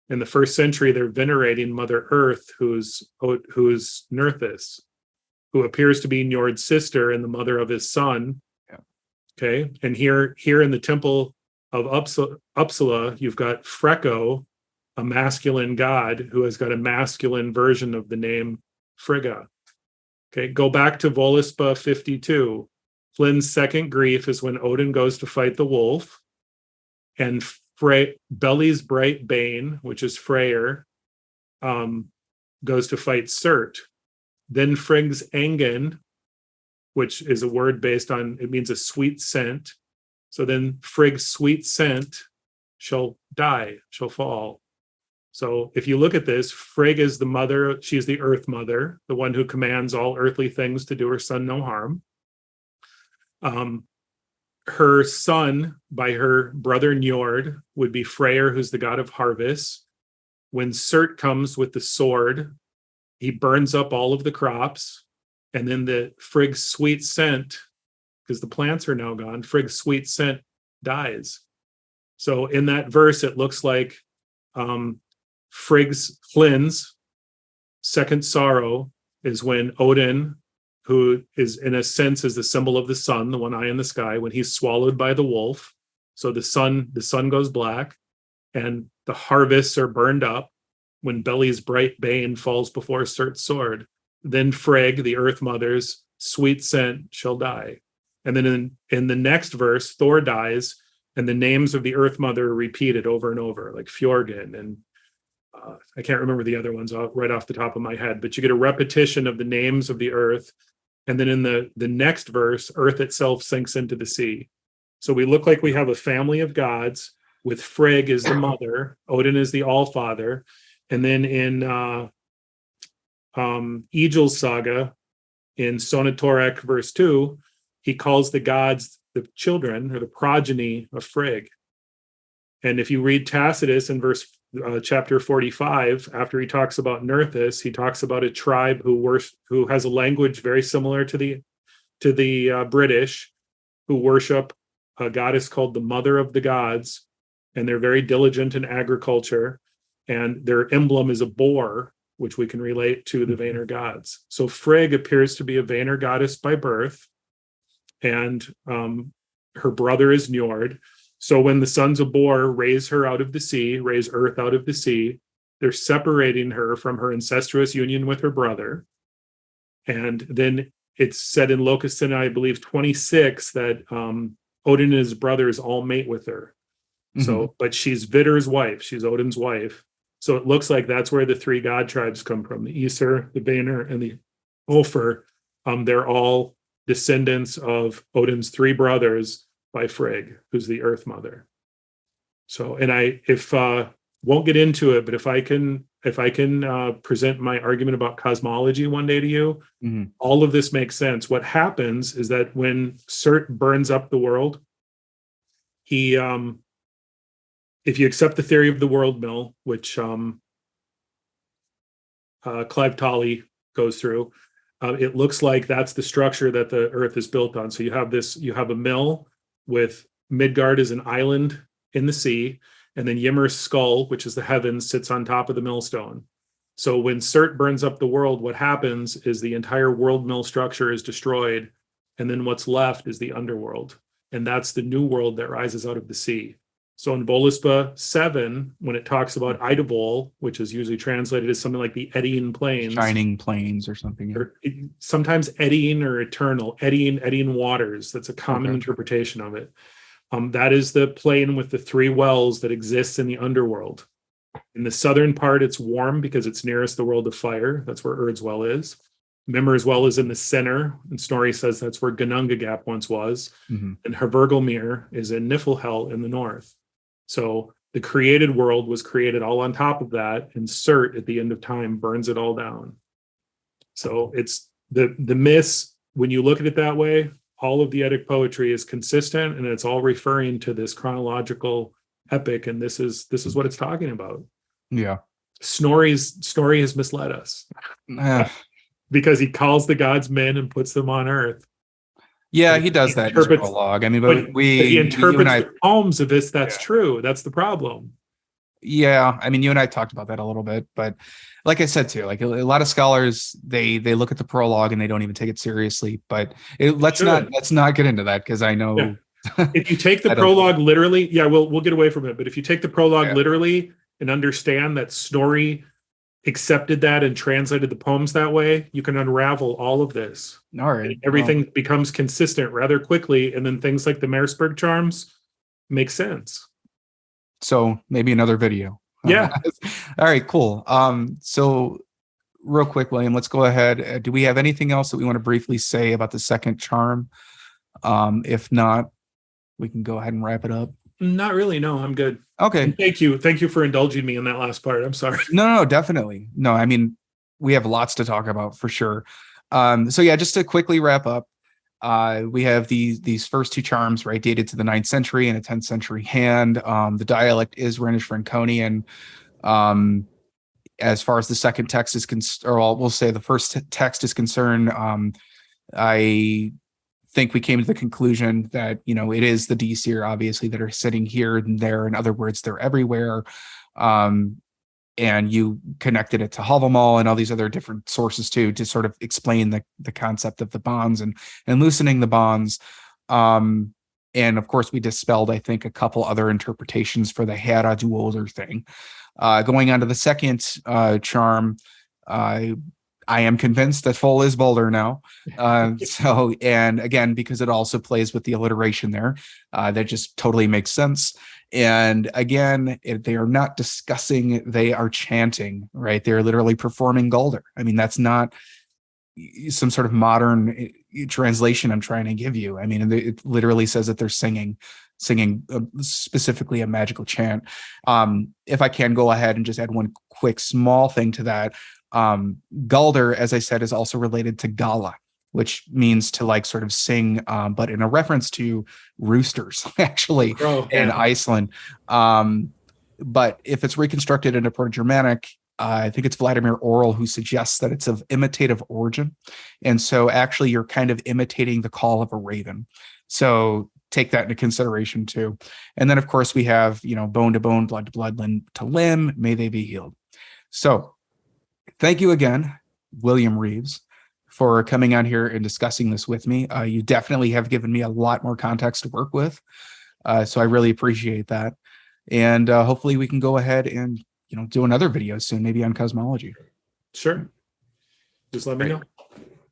In the 1st century, they're venerating Mother Earth, who's Nerthus, who appears to be Njord's sister and the mother of his son. Okay, and here in the temple of Uppsala, you've got Freko, a masculine god who has got a masculine version of the name Frigga. Okay, go back to Voluspa 52. Flynn's second grief is when Odin goes to fight the wolf, and Beli's bright bane, which is Freyr, goes to fight Surt. Then Frigg's Engen, which is a word based on, it means a sweet scent. So then Frigg's sweet scent shall fall. So if you look at this, Frigg is the mother, she's the earth mother, the one who commands all earthly things to do her son no harm. Her son, by her brother Njord, would be Freyr, who's the god of harvest. When Surt comes with the sword, he burns up all of the crops, and then the Frigg's sweet scent, because the plants are now gone, Frigg's sweet scent dies. So in that verse, it looks like Flynn's second sorrow is when Odin who is in a sense is the symbol of the sun, the one eye in the sky, when he's swallowed by the wolf. So the sun goes black, and the harvests are burned up when Beli's bright bane falls before Surt's sword. Then Frigg, the Earth Mother's sweet scent, shall die. And then in the next verse, Thor dies, and the names of the Earth Mother are repeated over and over, like Fjorgen, and I can't remember the other ones right off the top of my head, but you get a repetition of the names of the earth. And then in the next verse, Earth itself sinks into the sea. So we look like we have a family of gods with Frigg as the mother, Odin is the all-father. And then in Egil's saga, in Sonatorek verse 2, he calls the gods the children or the progeny of Frigg. And if you read Tacitus in chapter 45, after he talks about Nerthus, he talks about a tribe who has a language very similar to the British, who worship a goddess called the Mother of the Gods, and they're very diligent in agriculture, and their emblem is a boar, which we can relate to the Vanir gods. So Frigg appears to be a Vanir goddess by birth, and her brother is Njord. So when the sons of Bor raise her out of the sea, raise Earth out of the sea, they're separating her from her incestuous union with her brother. And then it's said in Locust Sinai, I believe 26, that Odin and his brothers all mate with her. Mm-hmm. So, but she's Vidr's wife. She's Odin's wife. So it looks like that's where the three god tribes come from: the Aesir, the Vanir, and the Ulfr. They're all descendants of Odin's three brothers by Frigg, who's the Earth Mother. So, and if won't get into it, but if I can present my argument about cosmology one day to you, mm-hmm. all of this makes sense. What happens is that when Surt burns up the world, he, if you accept the theory of the world mill, which Clive Tolley goes through, it looks like that's the structure that the Earth is built on. So you have a mill with Midgard as an island in the sea, and then Ymir's skull, which is the heavens, sits on top of the millstone. So when Surt burns up the world, what happens is the entire world mill structure is destroyed, and then what's left is the underworld, and that's the new world that rises out of the sea. So in Voluspa 7, when it talks about Idavol, which is usually translated as something like the eddying plains. Shining plains or something. Or sometimes eddying or eternal, eddying waters. That's a common interpretation of it. That is the plain with the three wells that exists in the underworld. In the southern part, it's warm because it's nearest the world of fire. That's where Urd's well is. Mimmir's well is in the center, and Snorri says that's where Gunungagap once was. Mm-hmm. And Hvergelmir is in Niflhel in the north. So the created world was created all on top of that, and Surt at the end of time burns it all down. So it's the myths, when you look at it that way, all of the Eddic poetry is consistent, and it's all referring to this chronological epic, and this is what it's talking about. Yeah. Snorri's story has misled us. Because he calls the gods men and puts them on earth. Yeah, he does that in his prologue. I mean, but he interprets the poems of this. That's true. That's the problem. Yeah, I mean, you and I talked about that a little bit, but like I said too, like a lot of scholars, they look at the prologue and they don't even take it seriously. But let's not get into that, because I know. Yeah. If you take the prologue literally, we'll get away from it. But if you take the prologue literally and understand that Snorri accepted that and translated the poems that way, you can unravel all of this. All right. Everything becomes consistent rather quickly, and then things like the Merseburg charms make sense. So maybe another video. Yeah. All right, cool. So real quick, William, let's go ahead. Do we have anything else that we want to briefly say about the second charm? If not, we can go ahead and wrap it up. Not really. No, I'm good. Okay. And thank you for indulging me in that last part. I'm sorry. No, definitely. No, I mean, we have lots to talk about for sure. So yeah, just to quickly wrap up, we have these first two charms, right, dated to the 9th century and a 10th century hand. The dialect is Rhenish Franconian. As far as the second text is we'll say the first text is concerned, I think we came to the conclusion that, it is the Disir, obviously, that are sitting here and there. In other words, they're everywhere. and you connected it to Havamal and all these other different sources too, to sort of explain the concept of the bonds and loosening the bonds. And of course, we dispelled, I think, a couple other interpretations for the Hera du Oder thing. Going on to the second charm, I am convinced that Fol is Boulder now. So, and again, because it also plays with the alliteration there, that just totally makes sense. And again, they are not discussing, they are chanting, right? They're literally performing Galder. I mean, that's not some sort of modern translation I'm trying to give you. I mean, it literally says that they're singing specifically a magical chant. If I can go ahead and just add one quick small thing to that, Galder, as I said, is also related to Gala, which means to like sort of sing, but in a reference to roosters, actually, in Iceland. But if it's reconstructed into Proto-Germanic, I think it's Vladimir Orel who suggests that it's of imitative origin. And so actually you're kind of imitating the call of a raven. So take that into consideration too. And then of course we have, bone to bone, blood to blood, limb to limb, may they be healed. So thank you again, William Reaves, for coming on here and discussing this with me. You definitely have given me a lot more context to work with. So I really appreciate that. And hopefully we can go ahead and do another video soon, maybe on cosmology. Sure. Just let me know.